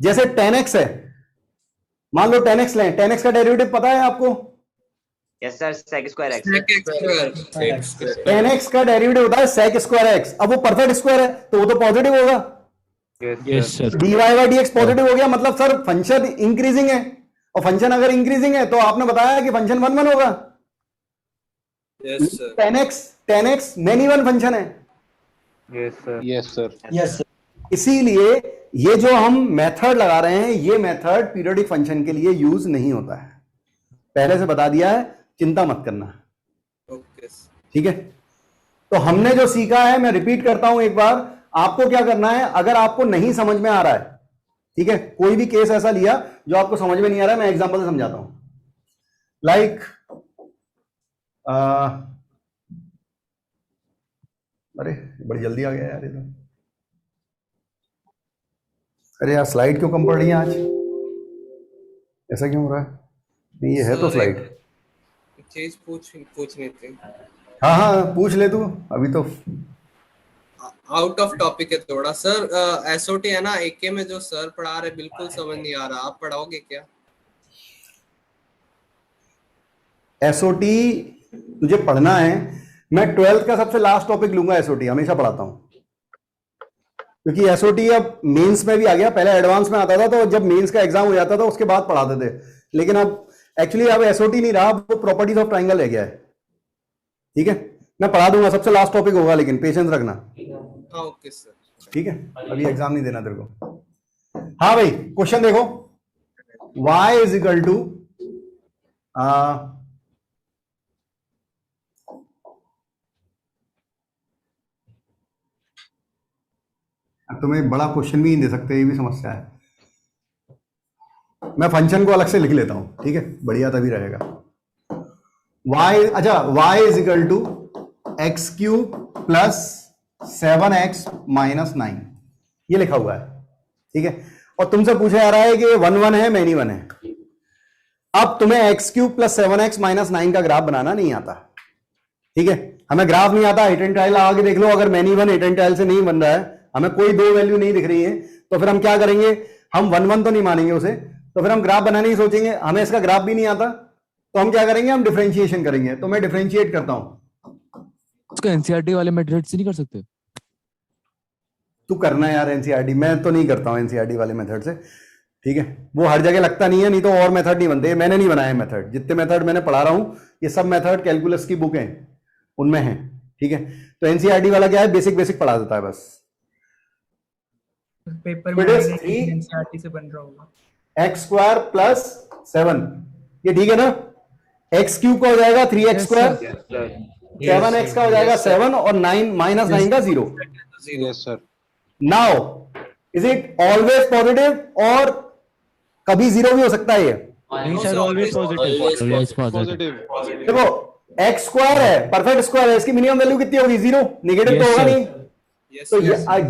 जैसे 10x है, मान लो 10x लें, 10x का डेरिवेटिव पता है आपको? Yes sir, sec square x। 10x का डेरिवेटिव होता है sec स्क्वायर x। अब वो परफेक्ट स्क्वायर है तो वो तो पॉजिटिव होगा। Yes sir. dy by dx positive हो गया, मतलब सर फंक्शन इंक्रीजिंग है, और फंक्शन अगर इंक्रीजिंग है तो आपने बताया कि फंक्शन 1 1 होगा। Yes sir. 10x many 1 function है। Yes sir. Yes sir. इसीलिए ये जो हम मेथड लगा रहे हैं, ये मेथड पीरियोडिक फंक्शन के लिए यूज नहीं होता है, पहले से बता दिया है, चिंता मत करना, ओके ठीक है। तो हमने जो सीखा है, मैं रिपीट करता हूं एक बार, आपको क्या करना है, अगर आपको नहीं समझ में आ रहा है, ठीक है, कोई भी केस ऐसा लिया जो आपको समझ में नहीं आ रहा है, मैं एग्जांपल से समझाता हूं। लाइक अरे बड़ी जल्दी आ गया यार ये तो। अरे यार स्लाइड क्यों कम पड़ रही है आज, ऐसा क्यों हो रहा है? नहीं ये है तो स्लाइड। चीज पूछनी थी। हाँ हाँ पूछ ले तू, अभी तो आउट ऑफ टॉपिक है थोड़ा सर। एसओटी है ना, एके में जो सर पढ़ा रहे बिल्कुल समझ नहीं आ रहा, आप पढ़ाओगे क्या? एसओटी तुझे पढ़ना है, मैं 12th का सबसे लास्ट टॉपिक लूंगा, एसओटी हमेशा पढ़ाता हूं, क्योंकि एसओटी अब मेंस में भी आ गया, पहले एडवांस में आता था, तो जब मेंस का एग्जाम हो जाता था उसके बाद पढ़ाते थे, लेकिन अब एक्चुअली अब एसओटी नहीं रहा, वो प्रॉपर्टीज ऑफ ट्राइंगल रह गया है, ठीक है। मैं पढ़ा दूंगा, सबसे लास्ट टॉपिक होगा, लेकिन पेशेंस रखना, ओके सर, ठीक है। अभी एग्जाम नहीं देना तेरे को। हाँ भाई, क्वेश्चन देखो, y इज इक्वल टू तुम्हें बड़ा क्वेश्चन भी नहीं दे सकते, ये भी समस्या है। मैं फंक्शन को अलग से लिख लेता हूं, ठीक है, बढ़िया तभी रहेगा। y, अच्छा y is equal to x cube plus 7x minus 9, ये लिखा हुआ है, ठीक है। और तुमसे पूछा जा रहा है कि 1 1 है मैनी 1 है। अब तुम्हें x cube plus 7x minus 9 का ग्राफ बनाना नहीं आता, ठीक है, हमें ग्राफ नहीं आता। 8 एंड ट्रायल आगे देख लो, अगर मैनी 1 8 एंड ट्रायल से नहीं बन रहा है, हमें कोई दो वैल्यू नहीं दिख रही है, तो फिर हम क्या करेंगे, हम 1 1 तो नहीं मानेंगे उसे, तो फिर हम ग्राफ बनाने ही सोचेंगे। हमें इसका ग्राफ भी नहीं आता, तो हम क्या करेंगे, हम डिफरेंशिएशन करेंगे। तो मैं डिफरेंशिएट करता हूं। उसको एनसीईआरटी वाले मेथड से नहीं कर सकते? तू करना है यार एनसीईआरटी, मैं तो नहीं करता हूं एनसीईआरटी वाले मेथड से, ठीक है, वो हर जगह लगता नहीं है, नहीं तो और मेथड नहीं बनते। मैंने नहीं बनाया मेथड, जितने मेथड मैंने पढ़ा रहा हूं ये सब मेथड कैलकुलस की बुक है उनमें है, ठीक है। तो एनसीईआरटी वाला क्या है, बेसिक बेसिक पढ़ा देता है बस। पेपर में एनसीईआरटी से बन रहा होगा। एक्स स्क्वायर प्लस 7, ये ठीक है ना। एक्स क्यूब का हो जाएगा 3x स्क्वायर, 7x का हो जाएगा 7 और 9 माइनस 9 का 0। Yes sir. Now is it always positive और कभी 0 भी हो सकता है ये? नहीं सर, ऑलवेज पॉजिटिव। देखो एक्स स्क्वायर है, परफेक्ट स्क्वायर है, इसकी मिनिमम वैल्यू कितनी होगी, 0, निगेटिव तो होगा नहीं। तो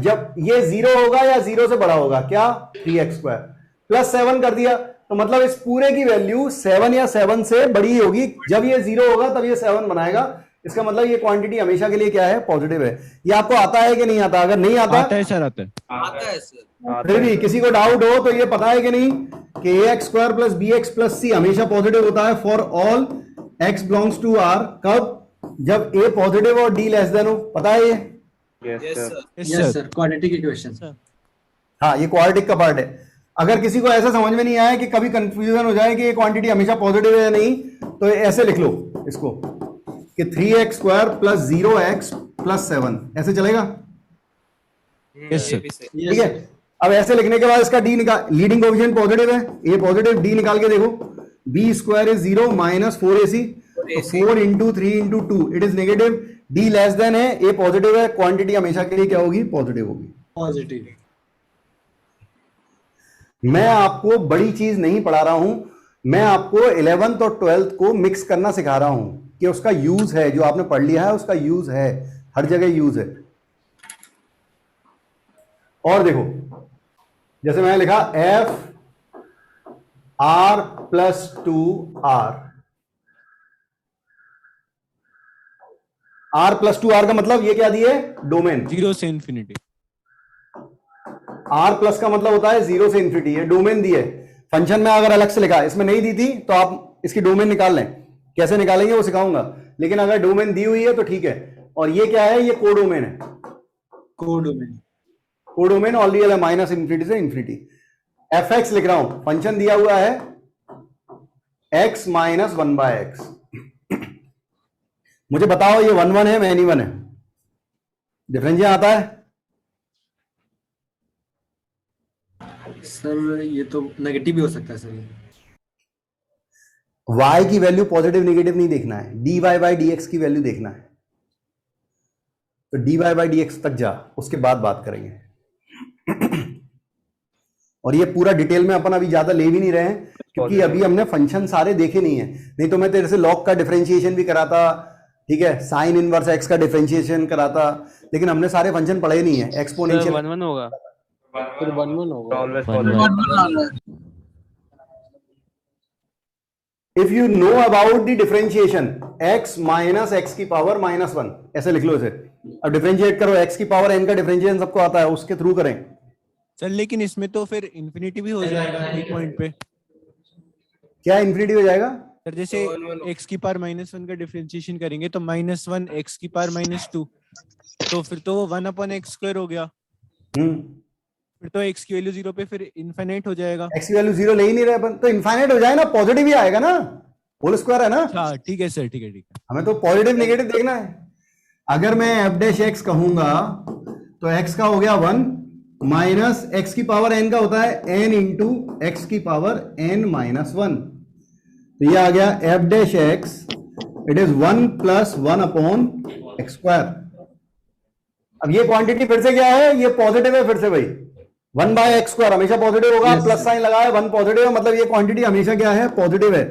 जब ये 0 होगा या 0 से बड़ा होगा, क्या 3x स्क्वायर प्लस 7 कर दिया, तो मतलब इस पूरे की वैल्यू 7 या 7 से बड़ी होगी। जब ये 0 होगा तब ये 7 बनाएगा, इसका मतलब ये क्वांटिटी हमेशा के लिए क्या है, पॉजिटिव है। ये आपको आता है कि नहीं आता? अगर नहीं आता है सर, आता है सर। फिर भी किसी को डाउट हो तो ये पता है कि नहीं कि ax square plus bx plus c हमेशा पॉजिटिव होता है for all x belongs to r। कब? जब a पॉजिटिव और d लेस देन हो, पता है ये? Yes sir, quadratic equation. हाँ, ये क्वाड्रेटिक का पार्ट है। अगर किसी को ऐसा समझ में नहीं आया कि कभी कंफ्यूजन हो जाए कि ये क्वांटिटी हमेशा पॉजिटिव है या नहीं, तो ऐसे लिख लो इसको कि 3x square plus 0x plus 7, ऐसे चलेगा? Yes sir. ठीक है, अब ऐसे लिखने के बाद इसका डी निकाल, लीडिंग कोएफिशिएंट पॉजिटिव है, ए पॉजिटिव, डी निकाल के देखो, b square is 0 minus 4ac, 4 into 3 into 2 it is negative, d less than है, ए पॉजिटिव है, क्वांटिटी हमेशा के लिए क्या होगी, पॉजिटिव होगी। पॉजिटिव। मैं आपको बड़ी चीज नहीं पढ़ा रहा हूं, मैं आपको 11th और 12th को मिक्स करना सिखा रहा हूं कि उसका यूज है, जो आपने पढ़ लिया है उसका यूज है, हर जगह यूज है। और देखो जैसे मैंने लिखा f r plus 2r, r plus 2r का मतलब ये क्या दिए, डोमेन 0 से इंफिनिटी। r प्लस का मतलब होता है 0 से इंफिनिटी, ये डोमेन दी है। फंक्शन में अगर अलग से लिखा, इसमें नहीं दी थी तो आप इसकी डोमेन निकाल लें, कैसे निकालेंगे वो सिखाऊंगा, लेकिन अगर डोमेन दी हुई है तो ठीक है। और ये क्या है, ये कोडोमेन है, कोडोमेन। कोडोमेन ऑल रियल है, माइनस इंफिनिटी से इंफिनिटी। fx लिख रहा हूं, फंक्शन दिया हुआ है x माइनस 1/x। मुझे बताओ ये 1 1 है मैनी 1 है, डिफरेंशियल आता है? सर ये तो नेगेटिव भी हो सकता है सर। y की वैल्यू पॉजिटिव नेगेटिव नहीं देखना है, dy बाई dx की वैल्यू देखना है। तो dy बाई dx तक जा, उसके बाद बात करेंगे। और ये पूरा डिटेल में अपन अभी ज्यादा ले भी नहीं रहे हैं, क्योंकि अभी हमने फंक्शन सारे देखे नहीं है। नहीं तो मैं तेरे से log का डिफरेंशिएशन भी कराता, ठीक है, साइन इनवर्स x का डिफरेंशिएशन कराता, लेकिन हमने सारे फंक्शन पढ़े नहीं है। एक्सपोनेंशियल 1 1 होगा, फिर 1 1 होगा। If you know about the differentiation x minus x की पावर माइनस 1, ऐसे लिख लो इसे। अब डिफरेंशिएट करो, x की पावर n का डिफरेंशिएशन सबको आता है, उसके थ्रू करें सर। लेकिन इसमें तो फिर इंफिनिटी भी हो जाएगा एक पॉइंट पे। क्या इंफिनिटी हो जाएगा सर? जैसे x की पावर -1 का डिफरेंशिएशन करेंगे तो -1 x की पावर -2, तो फिर तो 1/x² हो गया। फिर तो x की वैल्यू 0 पे फिर इनफाइनाइट हो जाएगा। x की वैल्यू 0 ले ही नहीं रहे अपन, तो इनफाइनाइट हो जाए ना, पॉजिटिव ही आएगा ना, होल स्क्वायर है ना। हाँ ठीक है सर, ठीक है ठीक है। हमें तो पॉजिटिव नेगेटिव देखना है। अगर मैं f डैश x कहूंगा तो x का हो गया 1 माइनस x की पावर n का होता है n इंटू x की पावर n माइनस 1, तो ये आ गया f dash x, it is 1 plus 1/x²। अब ये क्वांटिटी फिर से क्या है, ये पॉजिटिव है फिर से भाई, 1/x² हमेशा पॉजिटिव होगा, प्लस साइन लगाया 1 पॉजिटिव है, मतलब ये क्वांटिटी हमेशा क्या है, पॉजिटिव है।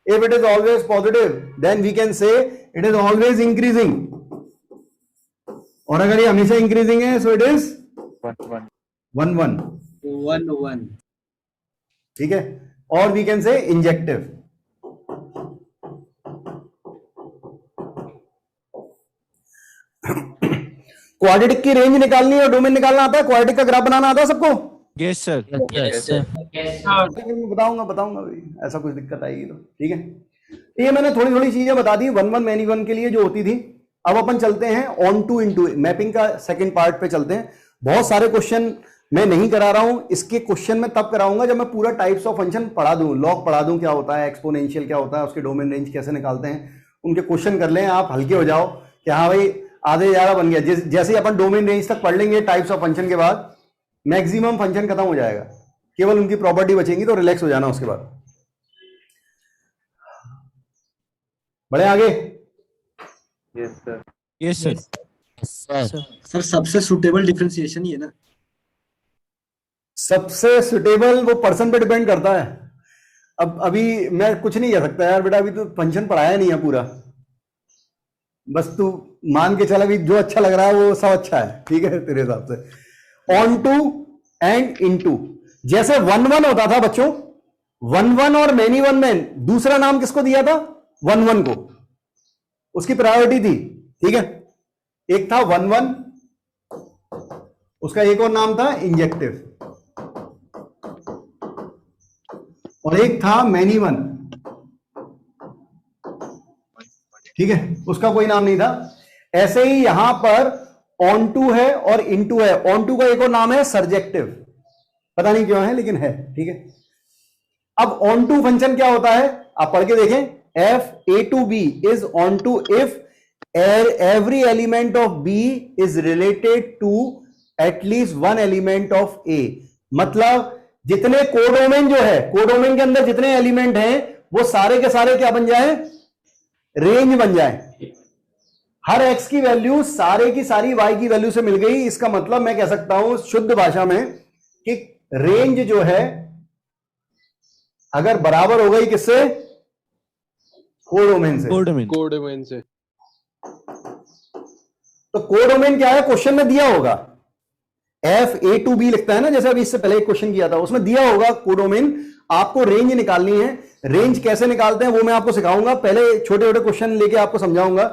If it is always positive then we can say it is always increasing, और अगर ये हमेशा इंक्रीजिंग है सो इट इज 1 1। 1 1 ठीक है, और we can say injective. Quadratic की रेंज निकालनी है और डोमेन निकालना आता है, क्वाड्रेटिक का ग्राफ बनाना आता है सबको? Yes sir. मैं बताऊंगा भाई, ऐसा कुछ दिक्कत आएगी तो ठीक है। ये मैंने थोड़ी थोड़ी चीजें बता दी 1 1 मैनी 1 के लिए जो होती थी। अब अपन चलते हैं ऑन टू इनटू मैपिंग का सेकंड पार्ट पे चलते हैं। बहुत सारे क्वेश्चन मैं नहीं करा रहा हूं, इसके क्वेश्चन मैं तब कराऊंगा जब मैं पूरा टाइप्स ऑफ फंक्शन पढ़ा दूं, लॉग पढ़ा दूं क्या होता है, एक्सपोनेंशियल क्या होता है, उसके डोमेन रेंज कैसे निकालते हैं, उनके क्वेश्चन कर लें, आप हल्के हो जाओ कि हाँ भाई आधे ज्यादा बन गया। जैसे ही अपन डोमेन रेंज तक पढ़ लेंगे टाइप्स ऑफ फंक्शन के बाद मैक्सिमम फंक्शन खत्म हो जाएगा, केवल उनकी प्रॉपर्टी बचेंगी, तो रिलैक्स हो जाना उसके बाद। बढ़े आगे? Yes sir. सर सबसे सुटेबल डिफरेंशिएशन ही है ना? सबसे सुटेबल वो पर्सन पे डिपेंड करता है। अब अभी मैं कुछ नहीं कह सकता यार बेटा, अभी तो फंक्शन पढ़ाया नहीं है पूरा, बस तू मान के चल अभी जो अच्छा लग रहा है वो सब अच्छा है, ठीक है तेरे हिसाब से। Onto and into, जैसे 1 1 होता था बच्चों, 1 1 और मैनी 1 में दूसरा नाम किसको दिया था? 1 1 को, उसकी प्रायोरिटी थी, ठीक है। एक था 1 1, उसका एक और नाम था इंजेक्टिव, और एक था मैनी 1, ठीक है, उसका कोई नाम नहीं था। ऐसे ही यहां पर ऑन टू है और इन टू है। ऑन टू का एक और नाम है सर्जेक्टिव, पता नहीं क्यों है लेकिन है, ठीक है। अब ऑन टू फंक्शन क्या होता है आप पढ़ के देखें। F A to B is onto if every element of B is related to at least one element of A। मतलब जितने कोडोमेन जो है, कोडोमेन के अंदर जितने एलिमेंट हैं वो सारे के सारे क्या बन जाए? रेंज बन जाए। हर x की वैल्यू सारे की सारी y की वैल्यू से मिल गई। इसका मतलब मैं कह सकता हूं शुद्ध भाषा में कि रेंज जो है अगर बराबर हो गई किससे? कोडोमेन से। कोडोमेन से। तो कोडोमेन क्या है? क्वेश्चन में दिया होगा एफ ए टू बी लिखता है ना, जैसे अभी इससे पहले एक क्वेश्चन किया था उसमें दिया होगा कोडोमेन। आपको रेंज निकालनी है। रेंज कैसे निकालते हैं वो मैं आपको सिखाऊंगा। पहले छोटे छोटे क्वेश्चन लेके आपको समझाऊंगा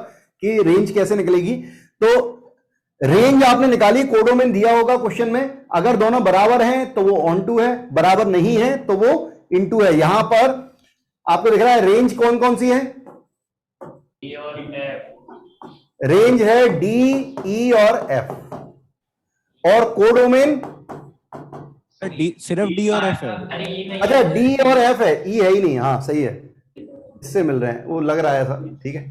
कि रेंज कैसे निकलेगी। तो रेंज आपने निकाली, कोडोमेन दिया होगा क्वेश्चन में। अगर दोनों बराबर हैं तो वो ऑन टू है, बराबर नहीं है तो वो इन टू है। यहां पर आपको दिख रहा है रेंज कौन कौन सी है? रेंज है डी, ई और एफ। और कोडोमेन सिर्फ डी और एफ है। अच्छा डी और एफ है, ई है ही नहीं। हाँ सही है, इससे मिल रहे हैं, वो लग रहा है ऐसा, ठीक है।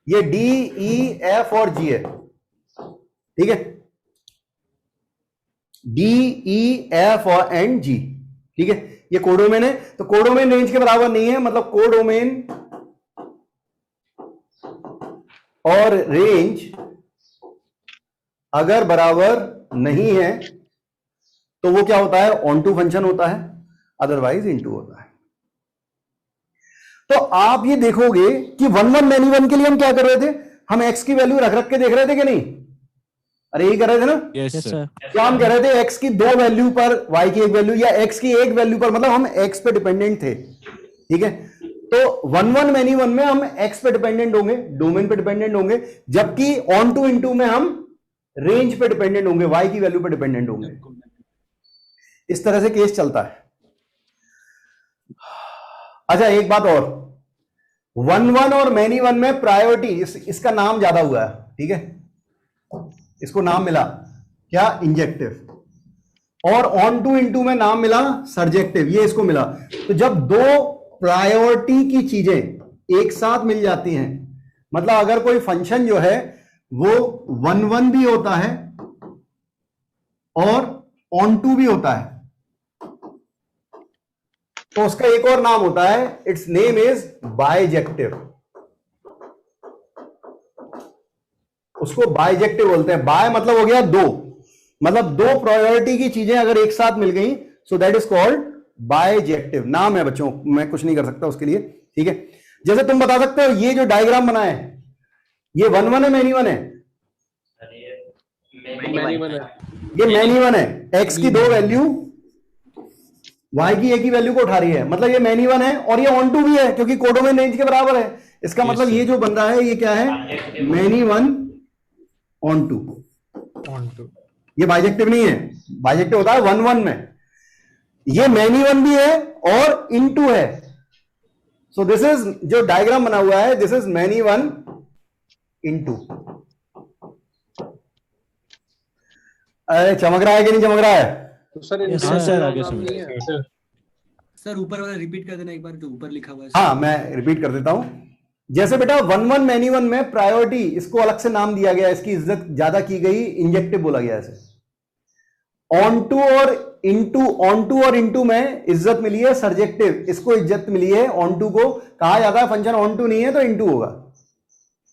ये डी, ई, एफ और जी है, ठीक है। डी, ई, एफ और एंड जी, ठीक है। ये कोडोमेन है। तो कोडोमेन रेंज के बराबर नहीं है, मतलब कोडोमेन और रेंज अगर बराबर नहीं है तो वो क्या होता है? ऑन टू फंक्शन होता है, अदरवाइज इनटू होता है। तो आप ये देखोगे कि 1 1 मैनी 1 के लिए हम क्या कर रहे थे? हम x की वैल्यू रख रख के देख रहे थे कि नहीं? अरे यही कर रहे थे ना? Yes sir. क्या हम कह रहे थे? x की 2 वैल्यू पर y की 1 वैल्यू, या x की 1 वैल्यू पर, मतलब हम x पे डिपेंडेंट थे, ठीक है। तो 1 1 मैनी 1 में हम x पे डिपेंडेंट होंगे, डोमेन पे डिपेंडेंट होंगे, जबकि ऑन टू इनटू में हम रेंज पे डिपेंडेंट होंगे, y की वैल्यू पे डिपेंडेंट होंगे। इस तरह से केस चलता है। अच्छा एक बात और, 1 1 और मैनी 1 में प्रायोरिटी, इसका नाम ज्यादा हुआ है, ठीक है। इसको नाम मिला क्या? इंजेक्टिव। और ऑन टू इनटू में नाम मिला सर्जेक्टिव, ये इसको मिला। तो जब दो प्रायोरिटी की चीजें एक साथ मिल जाती हैं, मतलब अगर कोई फंक्शन जो है वो 1 1 भी होता है और ऑन टू भी होता है, तो उसका एक और नाम होता है, इट्स नेम इज बाइजेक्टिव। उसको बाइजेक्टिव बोलते हैं। बाय मतलब हो गया दो, मतलब दो प्रायोरिटी की चीजें अगर एक साथ मिल गई, so that is called bijective. नाम है बच्चों, मैं कुछ नहीं कर सकता उसके लिए, ठीक है। जैसे तुम बता सकते हो ये जो डायग्राम बना है ये 1 1 है मैनी 1 है? मैनी 1 है। ये मैनी 1 है। x की 2 वैल्यू y की a की वैल्यू को उठा रही है, मतलब ये मैनी वन है और ये ऑन टू भी है क्योंकि कोडोमेन रेंज के बराबर है। इसका मतलब ये जो बन रहा है ये क्या है, मैनी वन ऑन टू। ये बाइजेक्टिव नहीं है, बाइजेक्टिव होता है वन वन में, ये मैनी वन भी है और इन टू है। सो दिस इज जो डायग्राम बना हुआ है, this is many one into. अरे चमक रहा है कि नहीं चमक रहा है? तो सर Yes, इनका sir, नाम आगे नहीं समझ है। सर ऊपर वाला रिपीट कर देना एक बार, जो ऊपर लिखा हुआ है। हाँ मैं रिपीट कर देता हूं। जैसे बेटा वन वन मैनी वन में प्रायोरिटी, इसको अलग से नाम दिया गया, इसकी इज्जत ज्यादा की गई, इंजेक्टिव बोला गया इसे। ऑन टू और इनटू में इज्जत मिली है सर्जेक्टिव, इसको इज्जत मिली है ऑन टू को। कहा जाता है फंक्शन ऑन टू नहीं है तो इनटू होगा,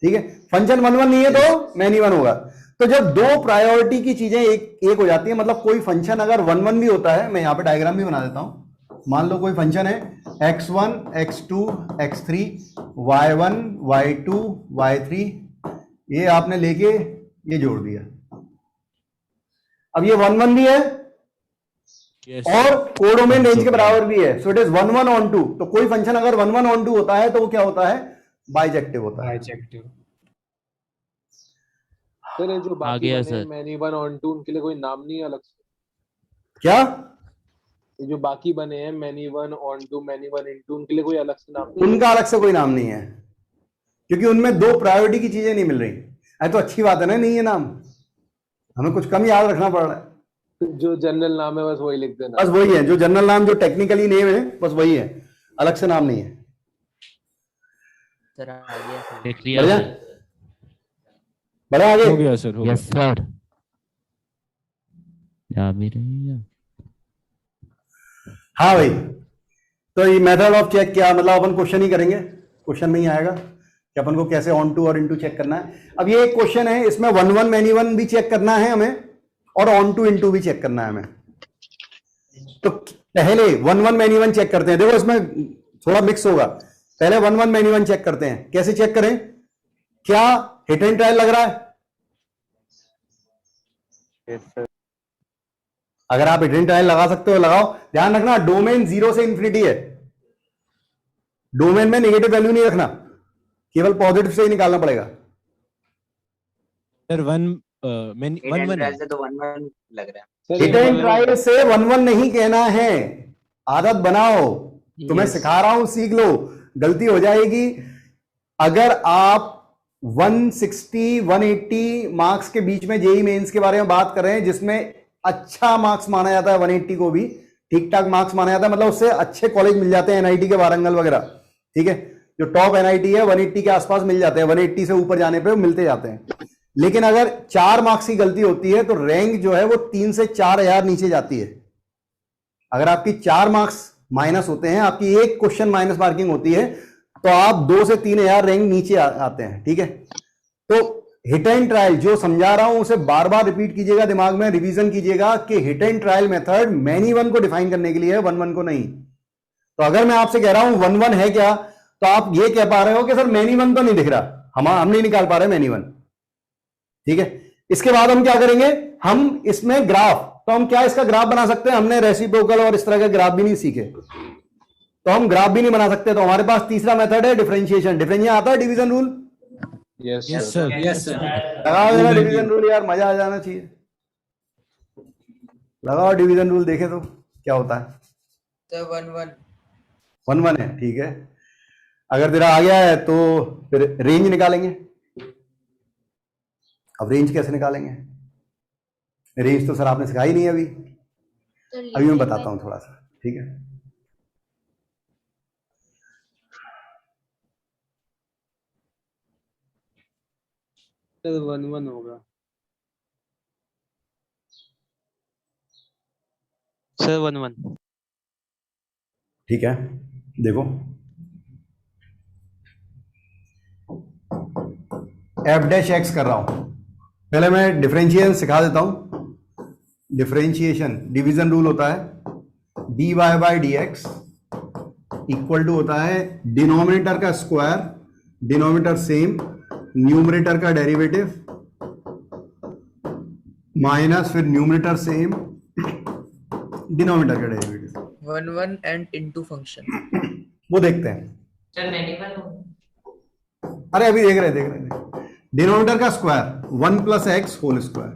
ठीक है। फंक्शन वन वन नहीं है तो मैनी वन होगा। तो जब दो प्रायोरिटी की चीजें एक हो जाती है, मतलब कोई फंक्शन अगर वन वन भी होता है, मैं यहां पे डायग्राम भी बना देता हूं। मान लो कोई फंक्शन है x1 x2 x3 y1 y2 y3, ये आपने लेके ये जोड़ दिया। अब ये वन वन भी है और कोडोमेन रेंज के बराबर भी है, so it is one one onto. तो कोई फंक्शन अगर वन वन ऑन टू होता है तो वो क्या होता है, बाइजेक्टिव होता है। सर ये जो आ बाकी गया बने sir. Many one onto, उनके लिए कोई नाम नहीं है अलग से? क्या? ये जो बाकी बने हैं many one onto, many one into, उनके लिए कोई अलग से नाम नहीं है? उनका अलग से कोई नाम नहीं है क्योंकि उनमें दो प्रायोरिटी की चीजें नहीं मिल रही। अरे तो अच्छी बात है ना, नहीं है नाम, हमें कुछ कम याद रखना पड़ रहा है। जो जनरल नाम है बस वही लिख देना। बस वही है, जो जनरल नाम जो टेक्निकली नेम है बस वही है, अलग से नाम नहीं है। सर आ गया सर। देख लिया बढ़िया, सर। बढ़िया आगे। हो गया सर, हो गया। Yes sir. जा भी रही है। हाँ भाई, तो ये मेथड ऑफ चेक क्या, मतलब अपन क्वेश्चन ही करेंगे, क्वेश्चन में ही आएगा कि अपन को कैसे ऑन टू और इनटू चेक करना है। अब ये एक क्वेश्चन है, इसमें वन वन मैनी वन भी चेक करना है हमें और ऑन टू इनटू भी चेक करना है हमें। तो पहले one one many one check करते हैं। देखो इसमें थोड़ा मिक्स होगा, पहले one one many one check करते हैं। कैसे चेक करें? क्या हिट एंड ट्रायल लग रहा है? अगर आप हिट एंड ट्रायल लगा सकते हो लगाओ। ध्यान रखना डोमेन 0 से इंफिनिटी है, डोमेन में नेगेटिव वैल्यू नहीं रखना, केवल पॉजिटिव से ही निकालना पड़ेगा। Sir one Hit and one trial से तो वन वन लग रहा है। सर हिट एंड ट्रायल से वन वन नहीं कहना है, आदत बनाओ, तुम्हें सिखा रहा हूं, सीख लो, गलती हो जाएगी। अगर आप 160 180 मार्क्स के बीच में जेई मेंस के बारे में बात कर रहे हैं, जिसमें अच्छा मार्क्स माना जाता है, 180 को भी ठीक ठाक मार्क्स माना जाता है, मतलब उससे अच्छे कॉलेज मिल जाते हैं, एनआईटी के वारंगल वगैरह, ठीक है। जो टॉप एनआईटी है 180 के आसपास मिल जाते हैं, 180 से ऊपर जाने पे मिलते जाते हैं। लेकिन अगर 4 मार्क्स की गलती होती है तो रैंक जो है वो 3 से 4,000 नीचे जाती है। अगर आपकी 4 मार्क्स माइनस होते हैं, आपकी एक क्वेश्चन माइनस मार्किंग होती है, तो आप 2 से 3,000 रैंक नीचे आते हैं, ठीक है। तो हिट एंड ट्रायल जो समझा रहा हूं उसे बार बार रिपीट कीजिएगा, दिमाग में रिवीजन कीजिएगा कि hit and trial method many one को डिफाइन करने के लिए है, वन वन को नहीं। तो अगर मैं आपसे कह रहा हूं वन वन है क्या, तो आप ये कह पा रहे हो कि सर मैनी वन तो नहीं दिख रहा, हम नहीं निकाल पा रहे मैनी वन, ठीक है। इसके बाद हम क्या करेंगे, हम इसमें ग्राफ, तो हम क्या इसका ग्राफ बना सकते हैं, हमने रेसिप्रोकल और इस तरह के ग्राफ भी नहीं सीखे, तो हम ग्राफ भी नहीं बना सकते। तो हमारे पास तीसरा मेथड है डिफरेंशिएशन। डिफरेंशिएशन आता है division rule? Yes yes sir. Sir. Yes sir. लगाओ जरा डिवीजन रूल यार, मजा आ जाना चाहिए। लगाओ डिवीजन रूल, देखे तो क्या होता है। Sir one one. One one है, ठीक है। अगर तेरा आ गया है तो फिर रेंज निकालेंगे। अब रेंज कैसे निकालेंगे? रेंज तो सर आपने सिखाई नहीं अभी, अभी मैं बताता हूं थोड़ा सा, ठीक है। सर वन वन होगा सर, वन वन। ठीक है, देखो एफ डैश एक्स कर रहा हूं, पहले मैं डिफरेंशिएशन सिखा देता हूं। डिफरेंशिएशन डिवीजन रूल होता है d y by d x equal to होता है डिनोमिनेटर का स्क्वायर, डिनोमिनेटर सेम, न्यूमरेटर का डेरिवेटिव माइनस फिर न्यूमरेटर सेम, डिनोमिनेटर का डेरिवेटिव। 1 and into function. वो देखते हैं। सर मैंने अरे अभी देख रहे डिनोमिनेटर का square 1 plus x whole square,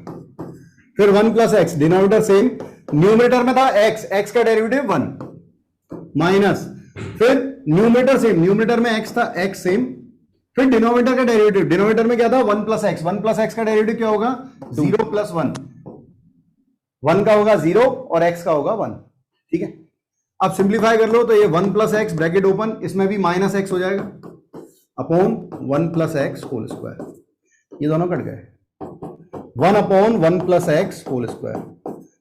फिर 1 plus x, denominator same, numerator में था एक्स, एक्स का डेरिवेटिव 1 माइनस, फिर न्यूमरेटर सेम, न्यूमरेटर में एक्स था, एक्स सेम, फिर डिनोमिनेटर का डेरिवेटिव, डिनोमिनेटर में क्या था 1 प्लस एक्स, 1 प्लस एक्स का डेरिवेटिव क्या होगा 0 प्लस 1, 1 का होगा 0 और एक्स का होगा 1। ठीक है, अब सिंप्लीफाई कर लो तो ये 1 प्लस एक्स ब्रैकेट ओपन, इसमें भी माइनस एक्स हो जाएगा upon 1 plus x whole square, ये दोनों कट गए, 1 upon 1 plus x whole square.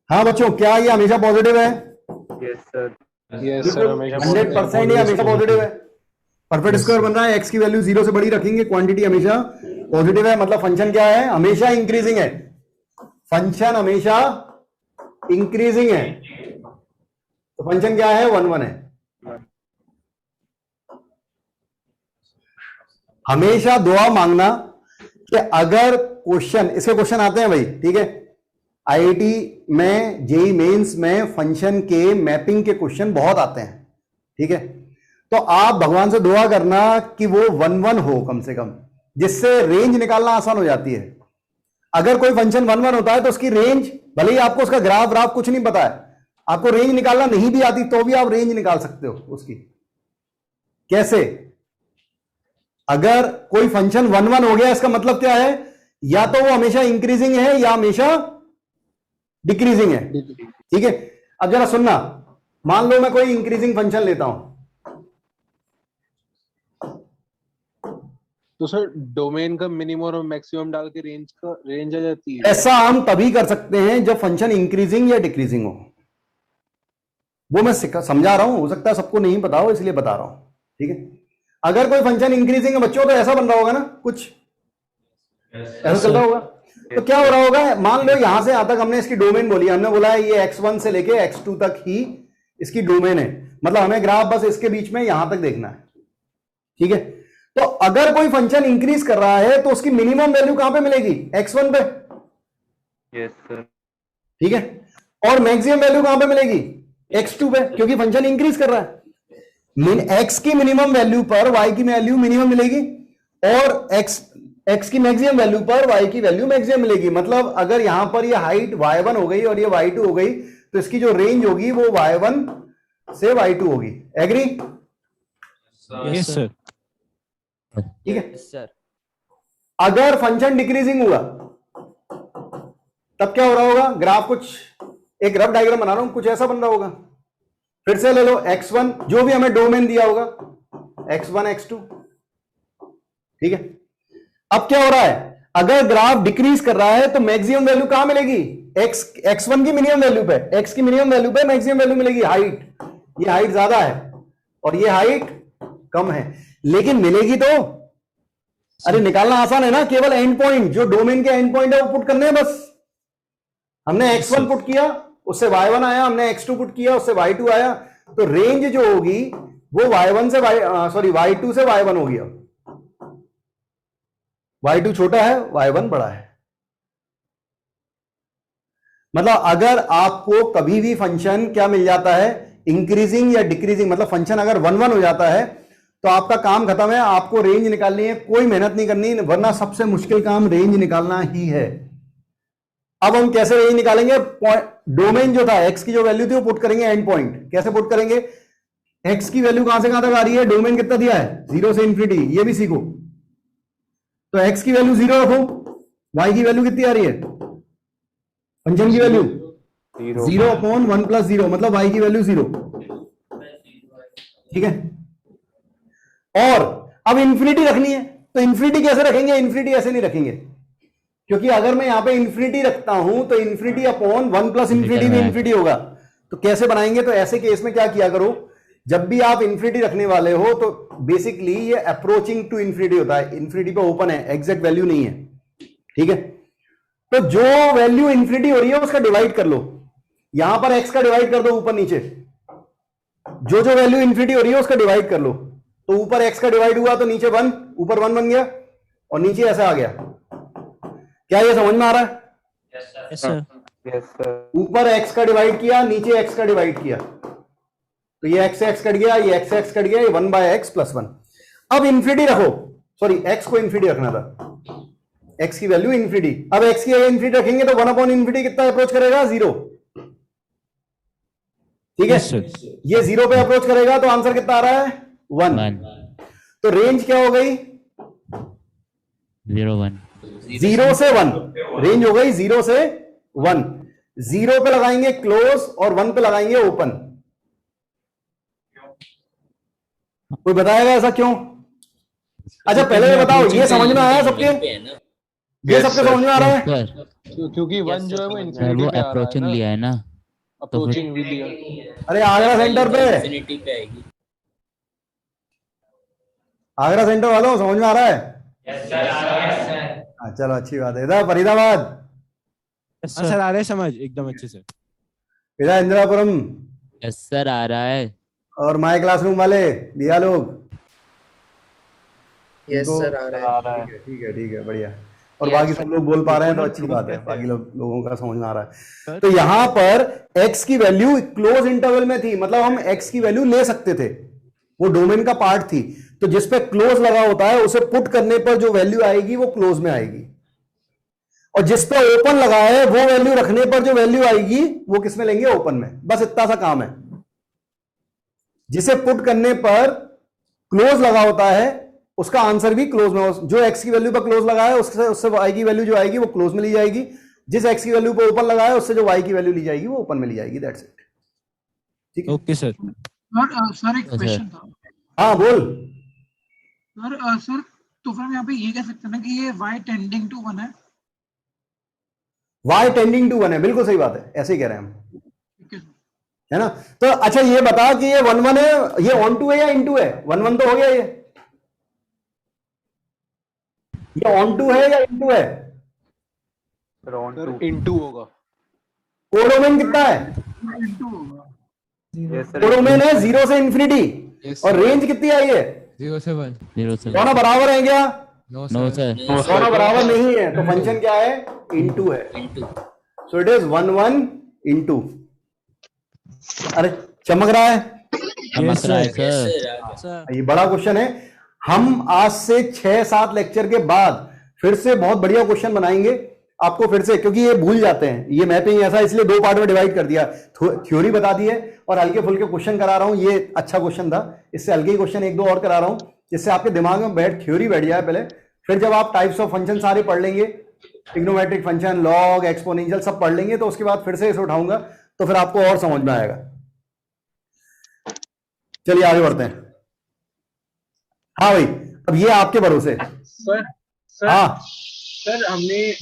हाँ बच्चों, क्या ये हमेशा पॉजिटिव है? यस सर, हमेशा 100% ये हमेशा पॉजिटिव है। परफेक्ट स्क्वायर बन रहा है, एक्स की वैल्यू 0 से बड़ी रखेंगे, क्वांटिटी हमेशा पॉजिटिव है, मतलब फंक्शन क्या है? हमेशा इंक्रीजिंग है, फंक्शन हमेशा इंक्रीजिंग है, तो फंक्शन क्या है 1 1 है। हमेशा दुआ मांगना कि अगर क्वेश्चन, इसके क्वेश्चन आते हैं भाई, ठीक है, आईआईटी में, जेई मेंस में फंक्शन के मैपिंग के क्वेश्चन बहुत आते हैं, ठीक है, तो आप भगवान से दुआ करना कि वो 1 1 हो कम से कम, जिससे रेंज निकालना आसान हो जाती है। अगर कोई फंक्शन 1 1 होता है तो उसकी रेंज, भले ही आपको उसका ग्राफ कुछ नहीं पता है, आपको रेंज निकालना नहीं भी आती तो भी आप रेंज निकाल सकते हो उसकी। कैसे? अगर कोई फंक्शन 1 1 हो गया, इसका मतलब क्या है? या तो वो हमेशा इंक्रीजिंग है या हमेशा डिक्रीजिंग है। ठीक है, अब जरा सुनना, मान लो मैं कोई इंक्रीजिंग फंक्शन लेता हूं, तो सर डोमेन का मिनिमम और मैक्सिमम डाल के रेंज आ जाती है। ऐसा हम तभी कर सकते हैं जब फंक्शन इंक्रीजिंग या डिक्रीजिंग हो। वो मैं समझा रहा हूं, हो सकता है सबको नहीं पता हो, इसलिए बता रहा हूं। ठीक है, अगर कोई फंक्शन इंक्रीजिंग है बच्चों, तो ऐसा बन रहा होगा ना, कुछ ऐसा चल रहा होगा। तो क्या हो रहा होगा, मान लो यहां से यहां तक हमने इसकी डोमेन बोली, हमने बोला है ये x1 से लेके x2 तक ही इसकी डोमेन है, मतलब हमें ग्राफ बस इसके बीच में यहां तक देखना है। ठीक है, तो अगर कोई फंक्शन इंक्रीज कर रहा है तो उसकी मिनिमम वैल्यू कहां पे मिलेगी? x1 पे। Yes sir. ठीक है, और मैक्सिमम वैल्यू कहां पे मिलेगी? x2 पे, क्योंकि फंक्शन इंक्रीज कर रहा है। x की मिनिमम वैल्यू पर y की वैल्यू मिनिमम मिलेगी, और x की मैक्सिमम वैल्यू पर y की वैल्यू मैक्सिमम मिलेगी। मतलब अगर यहां पर ये हाइट y1 हो गई और ये y2 हो गई, तो इसकी जो रेंज होगी वो y1 से y2 होगी। एग्री? Yes sir. ठीक है सर। अगर फंक्शन डिक्रीजिंग हुआ तब क्या हो रहा होगा? ग्राफ कुछ, एक रफ डायग्राम बना रहा हूं, कुछ ऐसा बन रहा होगा। फिर से ले लो x1, जो भी हमें डोमेन दिया होगा, x1 x2। ठीक है, अब क्या हो रहा है, अगर ग्राफ डिक्रीज कर रहा है तो मैक्सिमम वैल्यू कहां मिलेगी? x1 की मिनिमम वैल्यू पे, x की मिनिमम वैल्यू पे मैक्सिमम वैल्यू मिलेगी। हाइट, ये हाइट ज्यादा है और ये हाइट कम है, लेकिन मिलेगी तो, अरे निकालना आसान है ना, केवल एंड पॉइंट, जो डोमेन के एंड पॉइंट है वो पुट करने हैं बस। हमने x1 पुट किया, उससे y1 आया, हमने x2 पुट किया, उससे y2 आया, तो रेंज जो होगी वो y1 से y2 से y1 होगी। अब y2 छोटा है, y1 बड़ा है। मतलब अगर आपको कभी भी फंक्शन क्या मिल जाता है, इंक्रीजिंग या डिक्रीजिंग, मतलब फंक्शन अगर 1 1 हो जाता है तो आपका काम खत्म है, आपको रेंज निकालनी है, कोई मेहनत नहीं करनी, वरना सबसे मुश्किल काम रेंज निकालना ही है। अब हम कैसे रेंज निकालेंगे? डोमेन जो था, x की जो वैल्यू थी वो पुट करेंगे एंड पॉइंट। कैसे पुट करेंगे? x की वैल्यू कहां से कहां तक आ रही है, डोमेन कितना दिया है, 0 से इंफिनिटी, ये भी सीखो। तो x की वैल्यू 0 रखो, y की वैल्यू कितनी आ रही है, फंक्शन की वैल्यू 0 अपॉन 1 प्लस 0, मतलब y की वैल्यू 0। ठीक है, और अब इंफिनिटी रखनी है, तो इंफिनिटी कैसे रखेंगे? इंफिनिटी ऐसे नहीं रखेंगे, क्योंकि अगर मैं यहां पे इंफिनिटी रखता हूं तो इंफिनिटी अपॉन 1 प्लस इंफिनिटी भी इंफिनिटी होगा। तो कैसे बनाएंगे? तो ऐसे केस में क्या किया करो, जब भी आप इंफिनिटी रखने वाले हो तो बेसिकली ये अप्रोचिंग टू इंफिनिटी होता है, इंफिनिटी पे ओपन है, एग्जैक्ट वैल्यू नहीं है। ठीक है, तो जो वैल्यू इंफिनिटी हो रही है उसका डिवाइड कर लो, यहां पर x का डिवाइड कर दो ऊपर नीचे, जो वैल्यू इंफिनिटी हो रही है उसका डिवाइड कर लो, तो ऊपर x का डिवाइड हुआ तो नीचे 1, ऊपर 1 बन गया और नीचे ऐसा आ गया। क्या ये समझ में आ रहा है? Yes sir. Yes sir. ऊपर x का डिवाइड किया, नीचे x का डिवाइड किया, तो ये x से x कट गया, ये x से x कट गया, ये 1/x+1। अब इन्फिनिटी रखो, सॉरी x को इन्फिनिटी रखना था, x की वैल्यू इन्फिनिटी। अब x की इन्फिनिटी रखेंगे तो 1/इन्फिनिटी कितना अप्रोच करेगा? 0। ठीक है, ये 0 पे अप्रोच करेगा तो आंसर कितना आ रहा है? 1। तो रेंज क्या हो गई? 0 से 1। रेंज हो गई 0 से 1। 0 पे लगाएंगे क्लोज और 1 पे लगाएंगे ओपन। कोई बताएगा ऐसा क्यों? अच्छा पहले ये बताओ, ये समझ में आया सबके? ये सबके समझ में आ रहा है? क्योंकि 1 जो है वो सर इन्फिनिटी वो पे आ रहा है अप्रोचिंग ना, लिया है ना, अप्रोचिंग भी लिया। अरे आगरा सेंटर पे, इन्फिनिटी पे आएगी। आगरा सेंटर वालों समझ में आ रहा है? Yes sir. हाँ चलो अच्छी बात है। इधर फरीदाबाद, सर आ रहा है समझ एकदम अच्छे से। इधर इंदिरापुरम यस सर आ रहा है। और माय क्लासरूम वाले दिया लोग। यस इनको- सर आ रहा है। ठीक है बढ़िया। और बाकी सब लोग बोल पा रहे हैं तो अच्छी बात है, बाकी लोगों का समझ में आ रहा है। तो यहां पर x की वैल्यू क्लोज इंटरवल में थी, मतलब हम x की वैल्यू ले सकते थे, वो डोमेन का पार्ट थी। तो जिस पे क्लोज लगा होता है उसे पुट करने पर जो वैल्यू आएगी वो क्लोज में आएगी, और जिस पे ओपन लगा है वो वैल्यू रखने पर जो वैल्यू आएगी वो किस में लेंगे? ओपन में। बस इतना सा काम है। जिसे पुट करने पर क्लोज लगा होता है उसका आंसर भी क्लोज में, जो x की वैल्यू पर क्लोज लगा है उससे y की वैल्यू जो आएगी वो क्लोज में ली जाएगी, जिस x की वैल्यू पर ओपन लगा है उससे जो y की वैल्यू ली जाएगी वो ओपन में ली जाएगी। That's it. ठीक है ओके सर। सर एक क्वेश्चन था। हाँ बोल। सर तो फिर हम यहाँ पे ये कह सकते हैं ना कि ये y टेंडिंग टू 1 है। y टेंडिंग टू 1 है, बिल्कुल सही बात है, ऐसे ही कह रहे हैं हम, ठीक है सर। है ना? तो अच्छा ये बता कि ये 1/1 है, ये ऑन टू है या इनटू है? 1/1 तो हो गया, ये ऑन टू है या इनटू है? सर इनटू होगा। कोडोमेन कितना है? इनटू होगा। कोडोमेन है 0 से इन्फिनिटी, और रेंज कितनी आई है? 0 से 1। दोनों बराबर है क्या? No no sir. दोनों बराबर नहीं है, तो फंक्शन क्या है? इनटू है। So it is 1/1 into. अरे चमक रहा है? चमक रहा है सर। ये बड़ा क्वेश्चन है। हम आज से 6-7 लेक्चर के बाद फिर से बहुत बढ़िया क्वेश्चन बनाएंगे आपको फिर से, क्योंकि ये भूल जाते हैं। ये मैपिंग ऐसा इसलिए 2 पार्ट में डिवाइड कर दिया, थ्योरी बता दी है और हल्के फुल्के क्वेश्चन करा रहा हूं। ये अच्छा क्वेश्चन था, इससे हल्के क्वेश्चन 1-2 और करा रहा हूं, जिससे आपके दिमाग में थ्योरी बैठ जाए पहले। फिर जब आप टाइप्स ऑफ फंक्शन सारे पढ़ लेंगे, ट्रिग्नोमेट्रिक फंक्शन, लॉग, एक्सपोनेंशियल सब पढ़ लेंगे, तो उसके बाद फिर से इसे उठाऊंगा तो फिर आपको और समझ में आएगा। चलिए आगे बढ़ते हैं। हाँ भाई, अब ये आपके भरोसे। सर हाँ सर हमने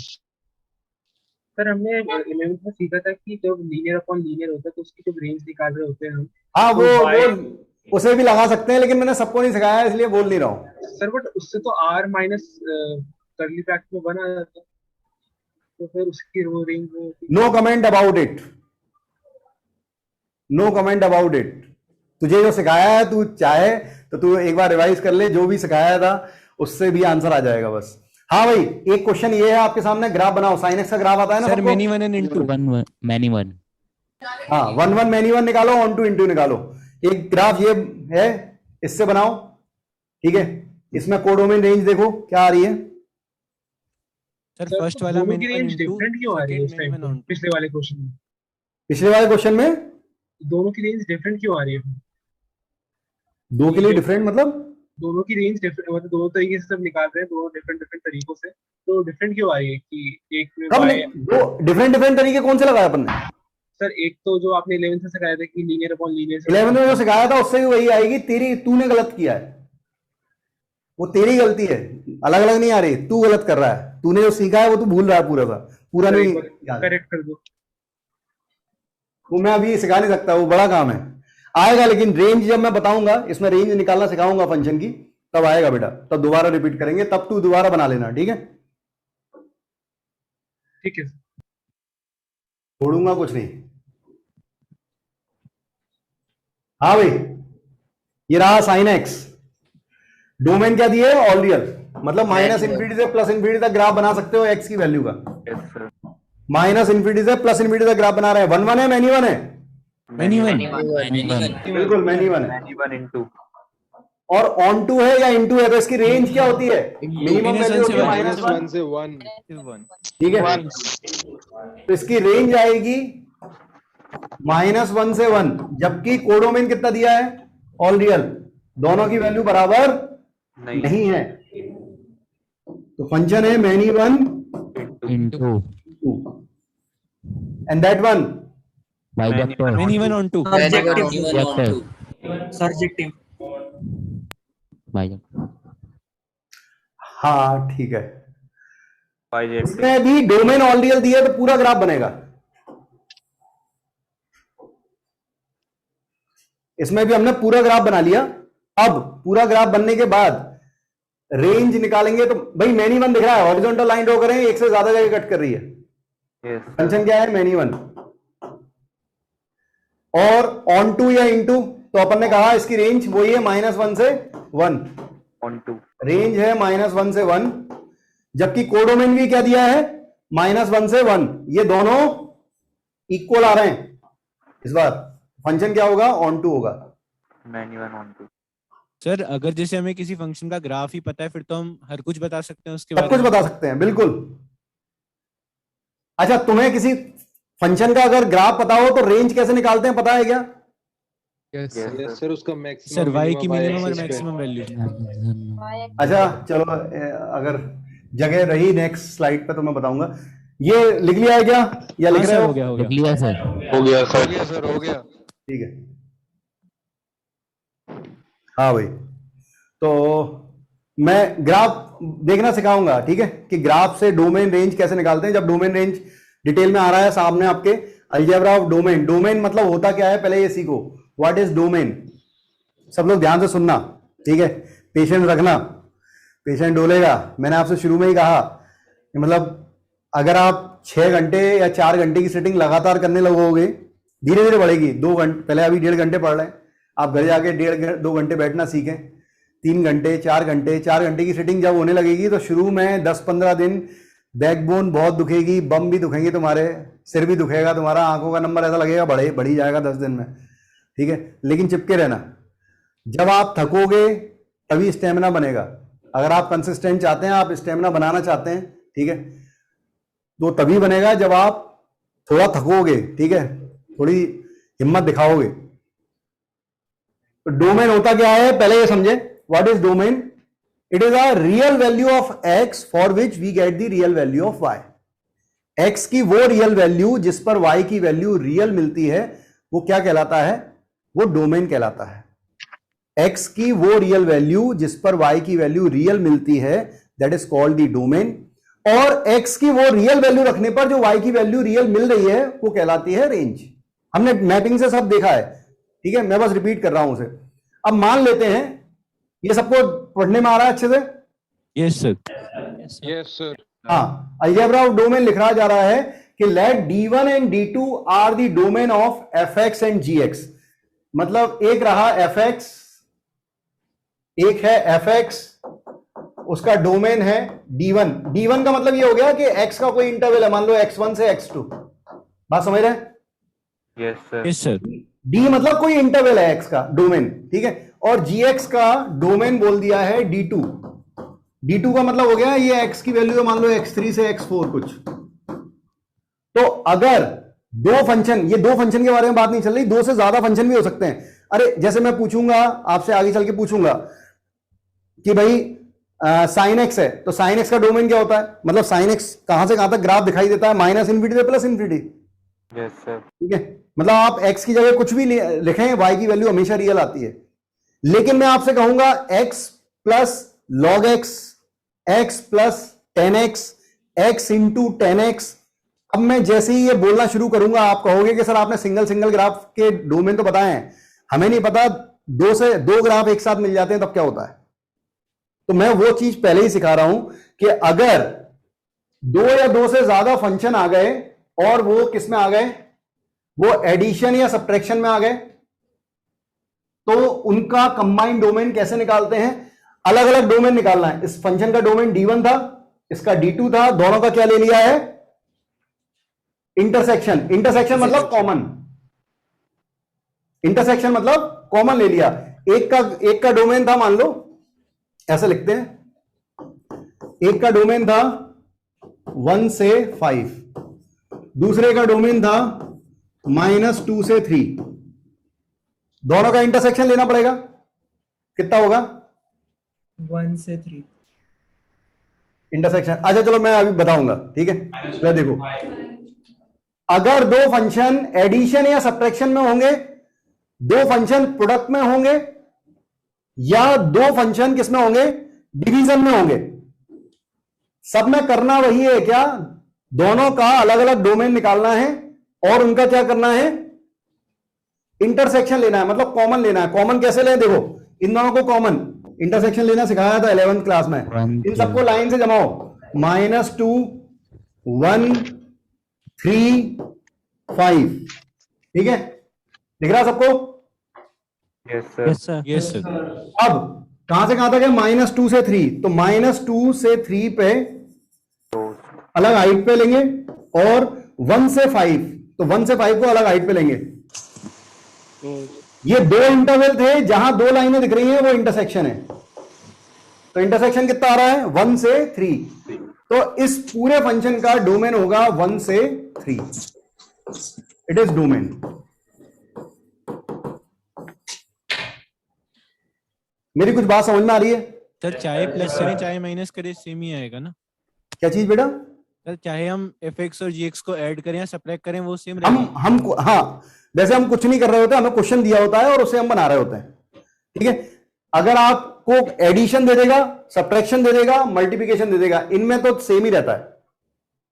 11th में सीखा था कि जब लीनियर अपॉन लीनियर होता है तो उसकी जब रेंज निकाल रहे होते हैं हम। हाँ तो वो उसे भी लगा सकते हैं, लेकिन मैंने सबको नहीं सिखाया इसलिए बोल नहीं रहा हूँ। सर बट उससे तो r माइनस करली ब्रैकेट में 1 आ जाता है, तो फिर उसकी वो रेंज वो no comment about it, no comment about it. तुझे जो सिखाया है, तू चाहे तो तू एक बार रिवाइज कर ले, जो भी सिखाया था उससे भी आंसर आ जाएगा बस। हाँ भाई, एक क्वेश्चन ये है आपके सामने, ग्राफ बनाओ। साइन एक्स का ग्राफ आता है ना sir? Many 1 and into 1 many 1। हाँ 1/1 मैनी 1 निकालो, ऑन टू इनटू निकालो। एक ग्राफ ये है, इससे बनाओ। ठीक है, इसमें कोडोमेन रेंज देखो क्या आ रही है। सर फर्स्ट वाला दोनों मैनी की 1 रेंज इनटू डिफरेंट क्यों आ रही है उस सेकंड टाइम मैनी 1 पे? पिछले वाले क्वेश्चन में पिछले वाले क्वेश्चन में दोनों की रेंज डिफरेंट क्यों आ रही है? 2 के लिए डिफरेंट मतलब दोनों की रेंज डिफरेंट, मतलब दोनों तरीके से सब निकाल रहे हैं, दोनों डिफरेंट तरीकों से, तो डिफरेंट क्यों आ रही है कि एक में कब y दो डिफरेंट तरीके कौन से लगाए अपन ने? सर एक तो जो आपने 11th से सिखाया था कि लीनियर अपॉन लीनियर 11 में जो सिखाया था उससे भी वही आएगी। तूने गलत किया है, वो तेरी गलती है, अलग अलग नहीं आ रही। तू गलत कर रहा है, तूने जो सीखा है वो तू भूल रहा है, पूरा नहीं याद। करेक्ट कर दो। वो मैं अभी सिखा नहीं सकता, वो बड़ा काम है, आएगा। लेकिन रेंज जब मैं बताऊंगा, इसमें रेंज निकालना सिखाऊंगा फंक्शन की, तब आएगा बेटा, तब दोबारा रिपीट करेंगे, तब तू दोबारा बना लेना। ठीक है, ठीक है, छोड़ूंगा कुछ नहीं। हाँ भाई, ये रहा साइन एक्स। डोमेन क्या दिए? ऑल रियल, मतलब माइनस इन्फिनिटी से प्लस इन्फिनिटी तक ग्राफ बना सकते हो एक्स की वैल्यू का। माइनस इन्फिनिटी से प्लस इन्फिनिटी तक ग्राफ बना रहे हैं। 1/1 है मैनी 1 है? मैनी वन बिल्कुल मैनी वन है और ऑन टू है या इनटू है, तो इसकी रेंज क्या होती है? मिनिमम वैल्यू होती है -1 से 1 ठीक है, तो इसकी रेंज आएगी -1 से 1, जबकि कोडोमेन कितना दिया है? ऑल रियल, दोनों की वैल्यू बराबर नहीं है, तो फंक्शन है many one into and that one many one onto Surjective. हाँ ठीक है, इसमें भी डोमेन ऑल रियल दिया तो पूरा ग्राफ बनेगा, इसमें भी हमने पूरा ग्राफ बना लिया। अब पूरा ग्राफ बनने के बाद रेंज निकालेंगे, तो भाई मैनी वन दिख रहा है, हॉरिजॉन्टल लाइन ड्रॉ करें, एक से ज्यादा जगह कट कर रही है, फंक्शन क्या है? Many one. और ऑन टू या इन टू, तो अपन ने कहा इसकी रेंज वही है -1 से 1, ऑन टू रेंज है -1 से 1, जबकि कोडोमेन भी क्या दिया है? -1 से 1, ये दोनों इक्वल आ रहे हैं, इस बार फंक्शन क्या होगा? ऑन टू होगा। सर अगर जैसे हमें किसी फंक्शन का ग्राफ ही पता है, फिर तो हम हर कुछ बता सकते हैं उसके सब बारे कुछ में। बता सकते हैं, बिल्कुल। अच्छा, तुम्हें किसी फंक्शन का अगर ग्राफ पता हो तो रेंज कैसे निकालते हैं, पता है क्या? यस सर, उसका मैक्सिमम सर y की मिनिमम और मैक्सिमम वैल्यू। अच्छा चलो, अगर जगह रही नेक्स्ट स्लाइड पे तो मैं बताऊंगा। ये लिख लिया है क्या, या लिख रहे हो? हो गया लिख लिया सर। हो गया सर, हो गया। ठीक है, हाँ भाई, तो मैं ग्राफ देखना सिखाऊंगा, ठीक है, कि ग्राफ से डोमेन रेंज कैसे निकालते हैं। जब डोमेन रेंज डिटेल में आ रहा है सामने आपके, अलजेब्रा ऑफ डोमेन, डोमेन मतलब होता क्या है पहले ये सीखो, व्हाट इज डोमेन। सब लोग ध्यान से सुनना, ठीक है, पेशेंस रखना, पेशेंट डोलेगा। मैंने आपसे शुरू में ही कहा कि मतलब अगर आप 6 घंटे या 4 घंटे की सिटिंग लगातार करने लगोगे, धीरे धीरे बढ़ेगी। 2 घंटे पहले, अभी 1.5 घंटे पढ़ रहे हैं, आप घर जाके 1.5-2 घंटे बैठना सीखें, 3 घंटे 4 घंटे 4 घंटे की सिटिंग जब होने लगेगी तो शुरू में 10-15 दिन बैकबोन बहुत दुखेगी, बम भी दुखेंगे तुम्हारे, सिर भी दुखेगा तुम्हारा, आंखों का नंबर ऐसा लगेगा बढ़ी जाएगा 10 दिन में, ठीक है, लेकिन चिपके रहना। जब आप थकोगे तभी स्टेमिना बनेगा। अगर आप कंसिस्टेंट चाहते हैं, आप स्टेमिना बनाना चाहते हैं, ठीक है, तो तभी बनेगा जब आप थोड़ा थकोगे, ठीक है, थोड़ी हिम्मत दिखाओगे। तो डोमेन होता क्या है पहले ये समझे, what is domain? It is a real value of x for which we get the real value of y. X की वो रियल वैल्यू जिस पर वाई की वैल्यू रियल मिलती है, वो क्या कहलाता है? वो डोमेन कहलाता है। एक्स की वो रियल वैल्यू जिस पर वाई की वैल्यू रियल मिलती है, that is called the domain. और एक्स की वो रियल वैल्यू रखने पर जो वाई की वैल्यू रियल मिल रही है, वो कहलाती है रेंज। हमने मैपिंग से सब देखा है, ठीक है, मैं बस रिपीट कर रहा हूं उसे। अब मान लेते हैं, ये सबको पढ़ने में आ रहा है अच्छे से? Yes sir. Yes sir. हाँ, अलजेब्रा ऑफ डोमेन लिखा जा रहा है कि let d1 and d2 are the domain of fx and gx। मतलब एक रहा fx, एक है fx, उसका डोमेन है d1। d1 का मतलब ये हो गया कि x का कोई इंटरवल है, मान लो x1 से x2। बात समझ रहे हैं? Yes sir. d मतलब कोई इंटरवल है x का डोमेन, ठीक है, और gx का डोमेन बोल दिया है d2। d2 का मतलब हो गया ये x की वैल्यू है, मान लो x3 से x4 कुछ। तो अगर दो फंक्शन, ये दो फंक्शन के बारे में बात नहीं चल रही, दो से ज्यादा फंक्शन भी हो सकते हैं। अरे जैसे मैं पूछूंगा आपसे, आगे चल के पूछूंगा कि भाई साइन एक्स है, तो साइन एक्स का डोमेन क्या होता है? मतलब साइन एक्स कहां से कहां तक ग्राफ दिखाई देता है? -∞ से +∞। Yes sir. ठीक है, मतलब आप x की जगह कुछ भी लिखें, y की वैल्यू हमेशा रियल आती है। लेकिन मैं आपसे कहूंगा x plus log x plus 10x, x into 10x। अब मैं जैसे ही ये बोलना शुरू करूंगा, आप कहोगे कि सर आपने सिंगल ग्राफ के डोमेन तो बताए हैं, हमें नहीं पता दो ग्राफ एक साथ मिल जाते हैं तब क्या होता है। तो मैं वो चीज पहले ही सिखा रहा हूं कि अगर 2 या 2 से ज्यादा फंक्शन आ गए और वो किस में आ गए, वो एडिशन या सब्ट्रैक्शन में आ गए, तो उनका कंबाइंड डोमेन कैसे निकालते हैं? अलग अलग डोमेन निकालना है। इस फंक्शन का डोमेन d1 था, इसका d2 था, दोनों का क्या ले लिया है? इंटरसेक्शन। इंटरसेक्शन मतलब कॉमन। इंटरसेक्शन मतलब कॉमन ले लिया, एक का डोमेन था, मान लो ऐसे लिखते हैं, एक का डोमेन था 1 से 5, दूसरे का डोमेन था -2 से 3, दोनों का इंटरसेक्शन लेना पड़ेगा, कितना होगा? 1 से 3 इंटरसेक्शन। अच्छा चलो मैं अभी बताऊंगा, ठीक है। ले देखो, अगर दो फंक्शन एडिशन या सब्ट्रैक्शन में होंगे, दो फंक्शन प्रोडक्ट में होंगे, या दो फंक्शन किस में होंगे? डिवीजन में होंगे, सब में करना वही है क्या? दोनों का अलग अलग डोमेन निकालना है और उनका क्या करना है? इंटरसेक्शन लेना है, मतलब कॉमन लेना है। कॉमन कैसे लें? देखो, इन दोनों को कॉमन इंटरसेक्शन लेना सिखाया था 11th क्लास में। इन सबको लाइन से जमाओ, -2 1 3 5, ठीक है, दिख रहा सबको? Yes sir. अब कहां से कहां तक है? -2 से 3, तो -2 से 3 पे अलग हाइट पे लेंगे, और 1 से 5, तो 1 से 5 को अलग हाइट पे लेंगे। ये दो इंटरवल थे जहां दो लाइनें दिख रही हैं, वो इंटरसेक्शन है। तो इंटरसेक्शन कितना आ रहा है? 1 से 3। तो इस पूरे फंक्शन का डोमेन होगा 1 से 3, इट इज डोमेन। मेरी कुछ बात समझ में आ रही है? सर चाहे प्लस करें चाहे माइनस करें सेम ही आएगा ना? क्या चीज बेटा? सर चाहे हम fx और gx को ऐड करें या सब्ट्रैक्ट करें वो सेम हम हाँ, जैसे हम कुछ नहीं कर रहे होते, हमें क्वेश्चन दिया होता है और उसे हम बना रहे होते हैं, ठीक है। अगर आपको एडिशन दे देगा, सब्ट्रैक्शन दे देगा, मल्टीप्लिकेशन दे देगा, इनमें तो सेम ही रहता है,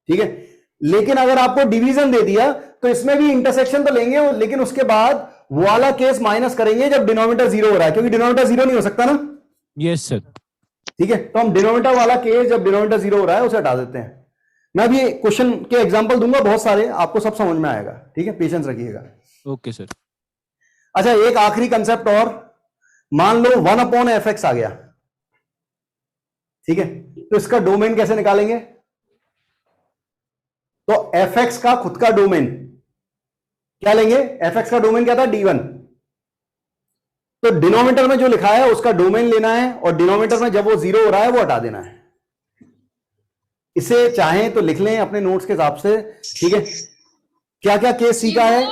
ठीक है। लेकिन अगर आपको डिवीजन दे दिया तो इसमें भी इंटरसेक्शन तो लेंगे, लेकिन उसके बाद वो वाला केस माइनस करेंगे जब डिनोमिनेटर 0 हो रहा है, क्योंकि डिनोमिनेटर 0 नहीं हो सकता ना। Yes sir. ठीक है, तो हम डिनोमिनेटर वाला केस जब डिनोमिनेटर 0 हो रहा है उसे हटा देते हैं। मैं भी क्वेश्चन के एग्जांपल दूंगा बहुत सारे, आपको सब समझ में आएगा, ठीक है, पेशेंस रखिएगा। Okay sir. अच्छा, एक आखिरी कंसेप्ट और, मान लो 1/fx आ गया, ठीक है, तो इसका डोमेन कैसे निकालेंगे? तो fx का खुद का डोमेन क्या लेंगे? fx का डोमेन क्या था? D1। तो डिनोमिनेटर में जो लिखा है उसका डोमेन लेना है, और डिनोमिनेटर में जब वो 0 हो रहा है वो हटा देना है। इसे चाहें तो लिख लें अपने नोट्स के हिसाब से, ठीक है। क्या क्या केस सीखा है,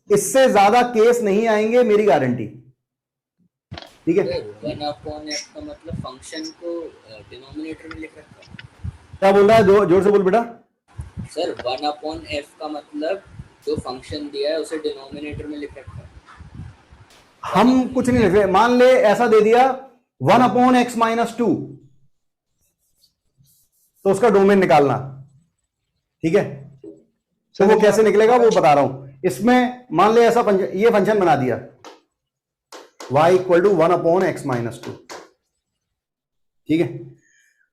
इससे ज्यादा केस नहीं आएंगे, मेरी गारंटी, ठीक है। 1/f का मतलब फंक्शन को डिनोमिनेटर में लिख रखा है। क्या बोल रहा है? जोर से बोल बेटा। सर 1/f का मतलब जो फंक्शन दिया है उसे डिनोमिनेटर में लिख रखा है। हम कुछ नहीं लिख रहे, मान ले ऐसा दे दिया 1/x-2, तो उसका डोमेन निकालना, ठीक है। तो वो कैसे निकलेगा वो बता रहा हूं। इसमें मान ले ऐसा ये फंक्शन बना दिया y = 1/x-2, ठीक है।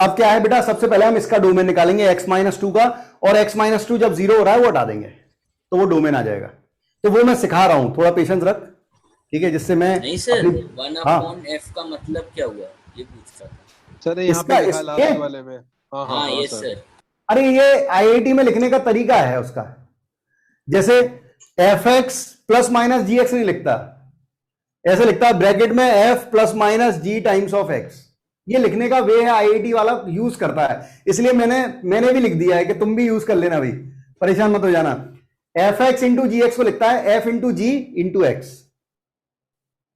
अब क्या है बेटा, सबसे पहले हम इसका डोमेन निकालेंगे x-2 का, और x-2 जब 0 हो रहा है वो हटा देंगे, तो वो डोमेन आ जाएगा। तो वो मैं सिखा रहा हूं, थोड़ा पेशेंस रख, ठीक है, जिससे मैं नहीं सर 1/f का मतलब क्या हुआ ये पूछ रहा था सर। यहाँ पे लिखा लास्ट वाले में। हाँ ये सर। अरे ये आईआईटी में लिखने का तरीका है उसका, जैसे fx ± gx नहीं लिखता, ऐसे लिखता है ब्रैकेट में f ± g times of x। ये लिखने का वे है, आईआईटी वाला यूज करता है, इसलिए मैंने भी लिख दिया है कि तुम भी यूज कर लेना भाई, परेशान मत हो जाना। fx × gx को लिखता है f × g × x,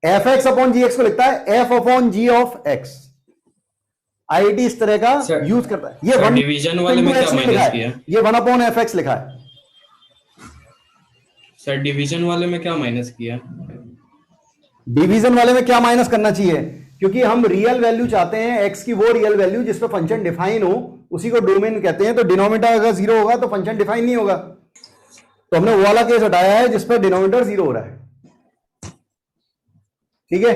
fx/gx को लिखता है f/g ऑफ x। आईआईटी इस तरह का यूज करता है। ये डिवीजन वाले में क्या माइनस किया? ये 1/fx लिखा है सर। डिवीजन वाले में क्या माइनस किया? डिवीजन वाले में क्या माइनस करना चाहिए? क्योंकि हम रियल वैल्यू चाहते हैं, x की वो रियल वैल्यू जिस पर फंक्शन डिफाइन हो, उसी को डोमेन कहते हैं। तो डिनोमिनेटर अगर 0 होगा तो फंक्शन डिफाइन नहीं होगा, तो हमने वो वाला केस हटाया है जिस पर डिनोमिनेटर 0 हो रहा है, ठीक है।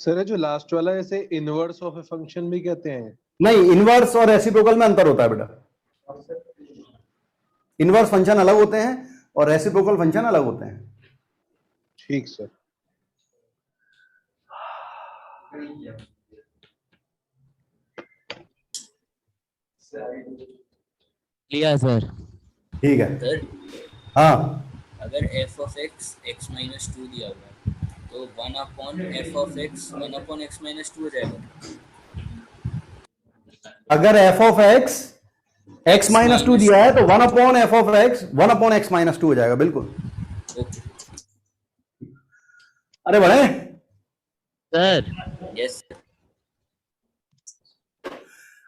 सर जो लास्ट वाला है इसे इनवर्स ऑफ ए फंक्शन भी कहते हैं? नहीं, इनवर्स और रेसिप्रोकल में अंतर होता है बेटा। इनवर्स फंक्शन अलग होते हैं और रेसिप्रोकल फंक्शन अलग होते हैं। ठीक सर। लिया सर। ठीक है। सर हाँ अगर f of x x minus 2 दिया हुआ है तो 1 upon f of x 1 upon x minus 2 हो जाएगा। अगर f of x x minus two दिया है तो 1 upon f of x 1 upon x minus 2 हो जाएगा। बिल्कुल। अरे बड़े सर। यस।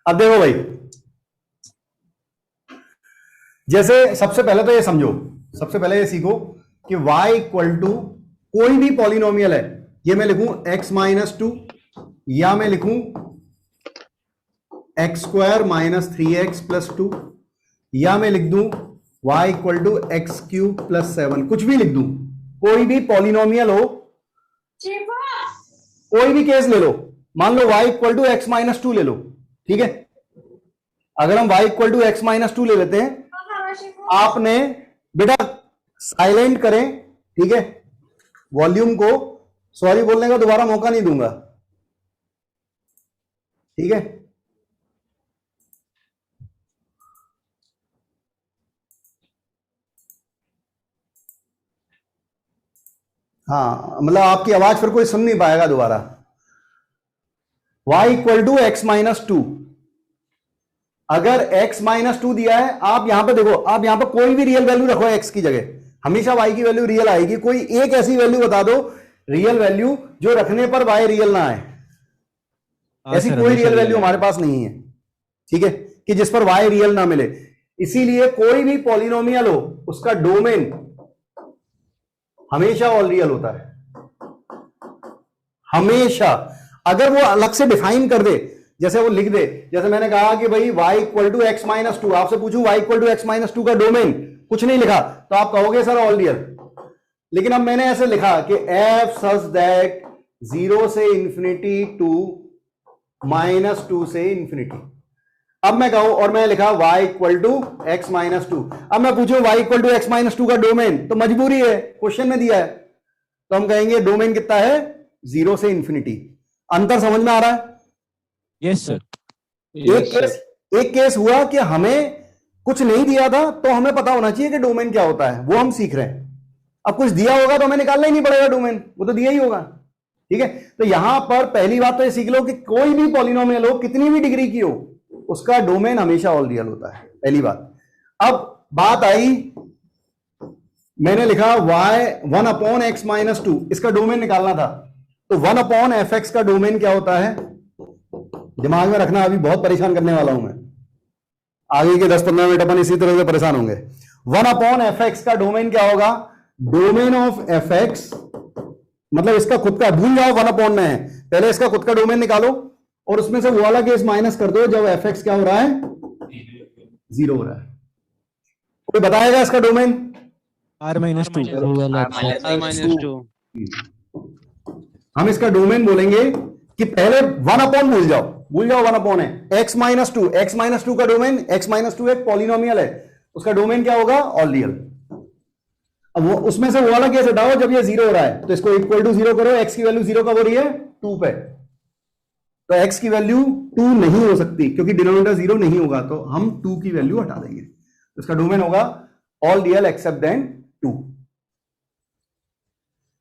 अब देखो भाई, जैसे सबसे पहले तो ये समझो, सबसे पहले ये सीखो कि y इक्वल टू कोई भी पॉलिनोमियल है, ये मैं लिखूं x माइनस 2 या मैं लिखूं x square minus 3x plus 2 या मैं लिख दूं y equal to x cube plus 7, कुछ भी लिख दूं, कोई भी पॉलिनोमियल हो, कोई भी केस ले लो, मान लो y equal to x minus 2 ले लो, ठीक है। अगर हम y equal to x minus 2 ले लेते हैं, आपने बेटा साइलेंट करें, ठीक है, वॉल्यूम को, सॉरी बोलने का दोबारा मौका नहीं दूंगा, ठीक है। हाँ, मतलब आपकी आवाज फिर कोई सुन नहीं पाएगा दोबारा। y equal to x minus 2, अगर x माइनस 2 दिया है, आप यहां पे देखो, आप यहां पे कोई भी रियल वैल्यू रखो x की जगह, हमेशा y की वैल्यू रियल आएगी। कोई एक ऐसी वैल्यू बता दो रियल वैल्यू जो रखने पर y रियल ना आए, ऐसी कोई रियल वैल्यू हमारे पास नहीं है, ठीक है, कि जिस पर y रियल ना मिले। इसीलिए कोई भी पॉलिनोमियल हो, उसका डोमेन हमेशा ऑल रियल होता है, हमेशा। अगर वो अलग से डिफाइन कर दे, जैसे वो लिख दे, जैसे मैंने कहा कि भाई y equal to x minus 2, आपसे पूछूं y equal to x minus 2 का डोमेन, कुछ नहीं लिखा तो आप कहोगे सर ऑल रियल। लेकिन अब मैंने ऐसे लिखा कि f सच दैट 0 से इंफिनिटी टू माइनस 2 से इंफिनिटी। अब मैं कहूं और मैं लिखा y equal to x minus 2, अब मैं पूछूं y equal to x minus 2 का डोमेन, तो मजबूरी है, क्वेश्चन में दिया है, तो हम कहेंगे डोमेन कितना है, 0 से इंफिनिटी। अंतर समझ में आ रहा है? Yes sir. एक केस हुआ कि हमें कुछ नहीं दिया था, तो हमें पता होना चाहिए कि डोमेन क्या होता है, वो हम सीख रहे हैं। अब कुछ दिया होगा तो हमें निकालना ही नहीं पड़ेगा डोमेन, वो तो दिया ही होगा, ठीक है। तो यहां पर पहली बात तो ये सीख लो कि कोई भी पॉलिनोमियल हो, कितनी भी डिग्री की हो, उसका डोमेन हमेशा ऑल रियल होता है, पहली बात। अब बात आई, मैंने लिखा y 1 अपॉन एक्स माइनस 2, इसका डोमेन निकालना था, तो 1 अपॉन एफ एक्स का डोमेन क्या होता है, दिमाग में रखना, अभी बहुत परेशान करने वाला हूं मैं, आगे के 10-15 मिनट अपन इसी तरह से परेशान होंगे। 1 अपॉन एफ एक्स का डोमेन क्या होगा, डोमेन ऑफ एफ एक्स, मतलब इसका खुद का, भूल जाओ 1 अपॉन में है, पहले इसका खुद का डोमेन निकालो और उसमें से वो वाला केस माइनस कर दो जब एफ एक्स क्या हो रहा है, 0 हो रहा है। कोई बताएगा इसका डोमेन? r minus 2। हम इसका डोमेन बोलेंगे कि पहले 1 अपॉन भूल जाओ 1 अपॉन है, x माइनस 2, x माइनस 2 का डोमेन, x माइनस 2 एक पॉलिनोमियल है, उसका डोमेन क्या होगा, ऑल रियल। अब वो उसमें से वो वाला केस हटाओ जब ये 0 हो रहा है, तो इसको इक्वल टू 0 करो, x की वैल्यू 0 कब हो रही है, 2 पे, तो x की वैल्यू 2 नहीं हो सकती क्योंकि डिनोमिनेटर 0 नहीं होगा, तो हम 2 की वैल्यू हटा देंगे, तो इसका डोमेन होगा ऑल रियल एक्सेप्ट देन 2।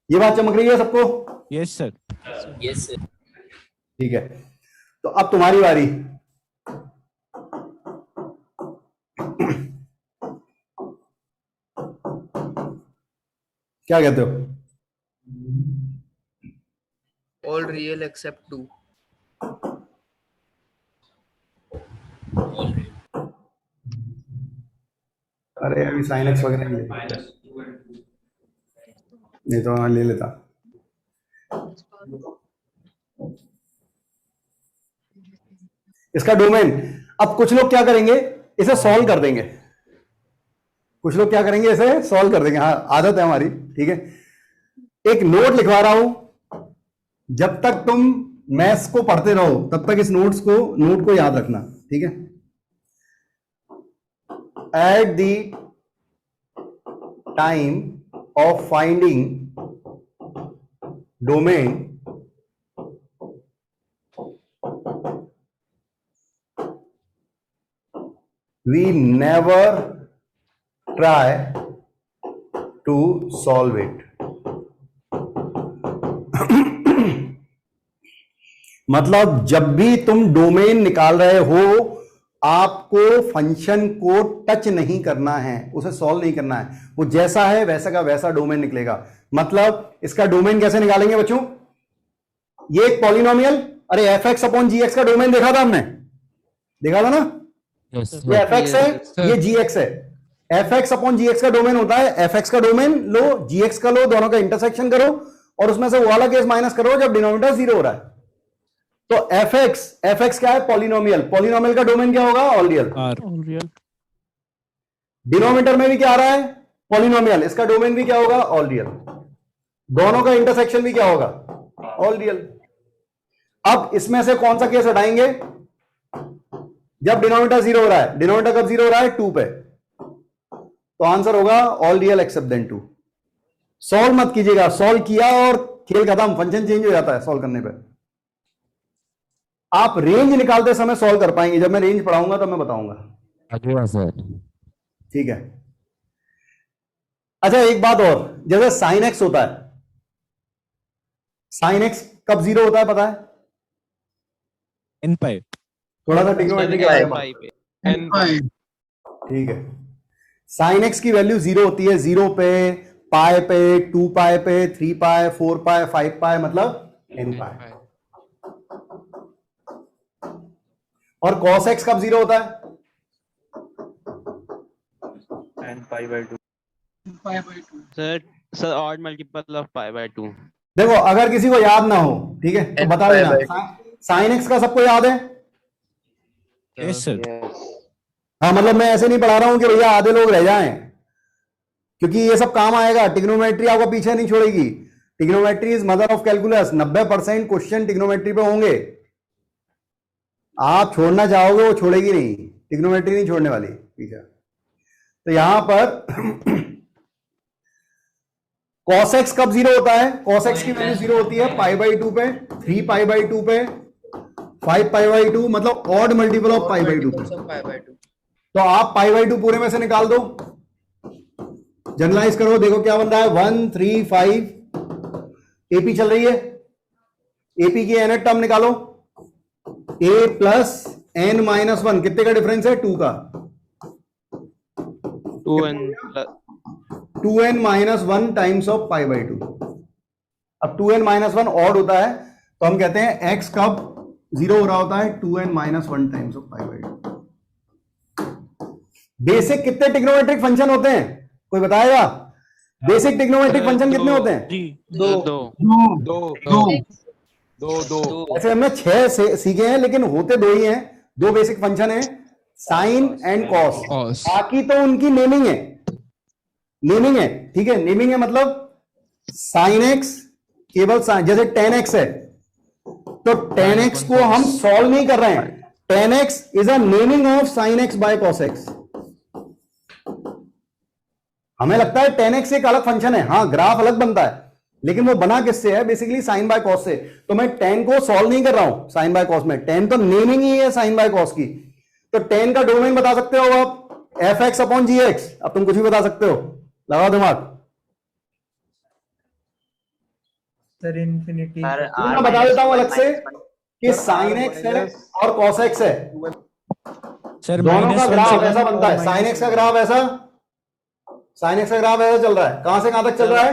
ये बात चमक रही है सबको? Yes sir. Yes sir. ठीक है, तो अब तुम्हारी बारी। क्या कहते हो? All real except 2। अरे अभी साइन एक्स वगैरह नहीं तो हाँ ले लेता। इसका डोमेन, अब कुछ लोग क्या करेंगे, इसे सॉल्व कर देंगे, कुछ लोग क्या करेंगे, इसे सॉल्व कर देंगे, हाँ आदत है हमारी, ठीक है। एक नोट लिखवा रहा हूं, जब तक तुम मैथ्स को पढ़ते रहो तब तक इस नोट को याद रखना, ठीक है। At the time of finding domain, we never try to solve it. मतलब जब भी तुम डोमेन निकाल रहे हो, आपको फंक्शन को टच नहीं करना है, उसे सॉल्व नहीं करना है, वो जैसा है वैसा का वैसा डोमेन निकलेगा। मतलब इसका डोमेन कैसे निकालेंगे बच्चों? ये एक पॉलिनोमियल, अरे एफ एक्स अपॉन जी एक्स का डोमेन देखा था हमने, देखा था ना? ये एफ एक्स है, ये जी एक्स है। एफ एक्स अपॉन जी एक्स का डोमेन होता है, एफ एक्स का डोमेन लो, जी एक्स का लो, दोनों का इंटरसेक्शन करो और उसमें से वो वाला केस माइनस करो जब डिनोमिनेटर 0 हो रहा है। तो एफ एक्स क्या है? पॉलिनोमियल। पॉलिनोमियल का डोमेन क्या होगा? All real. डिनोमिनेटर में भी क्या आ रहा है? पॉलिनोमियल। इसका डोमेन भी क्या होगा? All real. दोनों का इंटरसेक्शन भी क्या होगा? All real. अब इसमें से कौन सा केस हटाएंगे? जब डिनोमिनेटर 0 हो रहा है। डिनोमिनेटर कब 0 हो रहा है? 2 पे। तो आंसर होगा all real except then 2। Solve मत कीजिएगा, सॉल्व किया और खेल खत्म, फंक्शन चेंज हो जाता है सॉल्व करने पे। आप रेंज निकालते समय सॉल्व कर पाएंगे, जब मैं रेंज पढ़ाऊंगा तो मैं बताऊंगा। अगला सर। ठीक है। अच्छा एक बात और, जैसे साइन एक्स होता है, साइन एक्स कब 0 होता है पता है? n पाई। थोड़ा सा ट्रिग्नोमेट्री के बारे में। n पाई। ठीक है। साइन एक्स की वैल्यू 0 होती है, 0 पे, पाई पे, 2 पाई पे, 3 पाई, 4 पाई, 5 पाई, मतलब n पाई। और cos x कब 0 होता है? n pi by 2। Sir odd multiple of pi by 2। देखो अगर किसी को याद ना हो, ठीक है, तो बता देना। साइन एक्स का सबको याद है? Yes sir. हाँ, मतलब मैं ऐसे नहीं पढ़ा रहा हूं कि भैया आधे लोग रह जाएं, क्योंकि ये सब काम आएगा। ट्रिग्नोमेट्री आपको पीछे नहीं छोड़ेगी। Trigonometry is mother of calculus. 90% question trigonometry पे होंगे। आप छोड़ना चाहोगे वो छोड़ेगी नहीं, ट्रिग्नोमेट्री नहीं छोड़ने वाली पीछे। तो यहां पर cos x कब 0 होता है? cos x की वैल्यू 0 होती है पाई बाई 2 पे, 3 पाई बाई 2 पे, 5 पाई बाई 2, मतलब odd multiple of pi by 2 पे। तो आप पाई बाई 2 पूरे में से निकाल दो, जनरलाइज करो, देखो क्या बन रहा है। 1 3 5 एपी चल रही है, एपी की nth टर्म निकालो। a प्लस n माइनस 1 कितने का डिफरेंस है? 2 का। 2n minus 1 times of pi by 2। अब 2n माइनस 1 ऑड होता है, तो हम कहते हैं x कब 0 हो रहा होता है? 2n minus 1 times of pi by 2। Basic कितने ट्रिग्नोमेट्रिक फंक्शन होते हैं? कोई बताएगा? बेसिक ट्रिग्नोमेट्रिक फंक्शन कितने होते हैं? दो। ऐसे हमने 6 सीखे हैं, लेकिन होते 2 ही हैं। 2 बेसिक फंक्शन हैं, साइन एंड कॉस। बाकी तो उनकी नेमिंग है, नेमिंग है, ठीक है। नेमिंग है मतलब साइन एक्स केवल जैसे 10x है, तो 10x को हम सॉल्व नहीं कर रहे हैं। 10x is a naming of sine x by cos x. हमें लगता है 10x एक अलग फंक्शन है, हाँ ग्राफ अलग बनता है, लेकिन वो बना किससे है? बेसिकली साइन बाय कॉस से। तो मैं 10 को सॉल्व नहीं कर रहा हूं साइन बाय कॉस में, 10 तो नेमिंग ही है साइन बाय कॉस की। तो 10 का डोमेन बता सकते हो आप? एफ एक्स अपॉन जी एक्स। अब तुम कुछ भी बता सकते हो, लगाओ दिमाग। Sir infinity. मैं बता देता हूं अलग से कि साइन एक्स है और कॉस एक्स है, सर दोनों का ग्राफ ऐसा बनता है। साइन एक्स का ग्राफ ऐसा, साइन एक्स का ग्राफ ऐसा चल रहा है। कहां से कहां तक चल रहा है?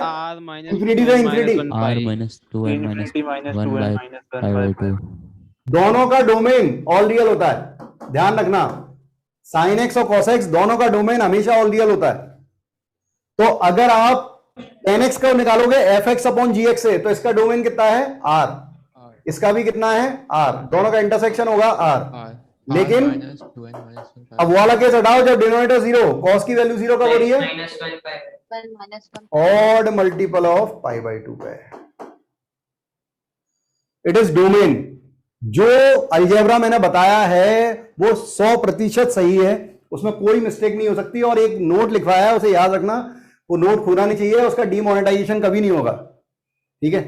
इंफिनिटी से infinity. r minus 2n minus 1 by pi by 2। दोनों का डोमेन ऑल रियल होता है, ध्यान रखना। साइन एक्स और कॉस एक्स दोनों का डोमेन हमेशा ऑल रियल होता है। तो अगर आप tan x को निकालोगे एफ एक्स अपॉन जी एक्स से, तो इसका डोमेन कितना है? r। इसका भी कितना है? r। दोनों का इंटरसेक्शन होगा r। लेकिन अब वो वाला केस हटाओ जब डिनोमिनेटर 0, cos की वैल्यू 0 कब हो रही है? Odd multiple of pi by 2 पे। It is domain. जो अलजेब्रा मैंने बताया है वो 100% सही है, उसमें कोई मिस्टेक नहीं हो सकती। और एक नोट लिखवाया है, उसे याद रखना, वो नोट खोना नहीं चाहिए, उसका डीमोनेटाइजेशन कभी नहीं होगा, ठीक है।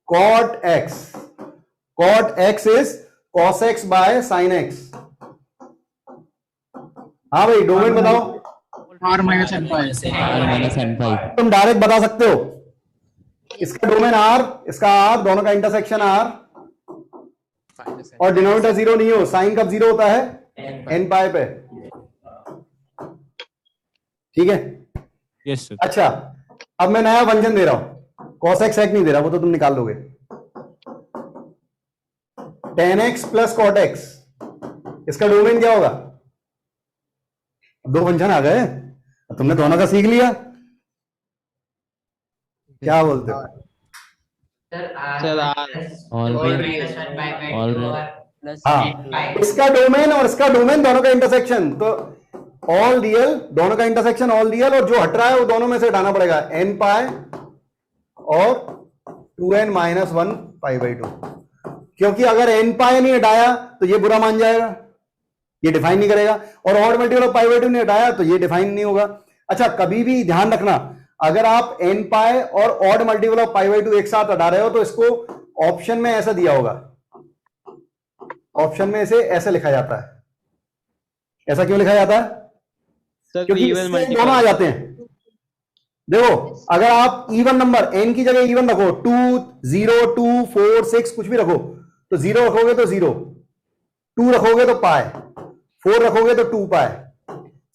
cot x is cos x by sin x। हाँ भाई डोमेन बताओ। r minus n pi r minus n pi तुम डायरेक्ट बता सकते हो, इसका डोमेन r, इसका r, दोनों का इंटरसेक्शन r, और डिनोमिनेटर जीरो नहीं हो, साइन कब जीरो होता है? n पाई पे। ठीक है? Yes sir. अच्छा, अब मैं नया व्यंजन दे रहा हूं, cos x sec नहीं दे रहा, वो तो तुम निकाल दोगे। tan x plus cot x, इसका डोमेन क्या होगा? दो व्यंजन आ गए, तुमने दोनों का सीख लिया, क्या बोलते हो? सर हाँ, इसका डोमेन और इसका डोमेन दोनों का इंटरसेक्शन, तो ऑल रियल, दोनों का इंटरसेक्शन ऑल रियल, और जो हट रहा है वो दोनों में से हटाना पड़ेगा, n पाई और 2n माइनस 1 पाई बाई 2, क्योंकि अगर n पाई नहीं हटाया तो ये बुरा मान जाएगा, ये डिफाइन नहीं करेगा, और odd multiple of pi by 2 नहीं हटाया तो ये डिफाइन नहीं होगा। अच्छा, कभी भी ध्यान रखना, अगर आप n पाई और odd multiple of pi by 2 एक साथ हटा रहे हो तो इसको ऑप्शन में ऐसा दिया होगा, ऑप्शन में इसे ऐसे लिखा जाता है। ऐसा क्यों लिखा जाता है? क्योंकि इससे दोनों आ जाते हैं। देखो, अगर आप इवन नंबर n की जगह इवन रखो, 2 0 2 4 6 कुछ भी रखो, तो 0 रखोगे तो 0, 2 रखोगे तो पाई, 4 रखोगे तो 2 पाई,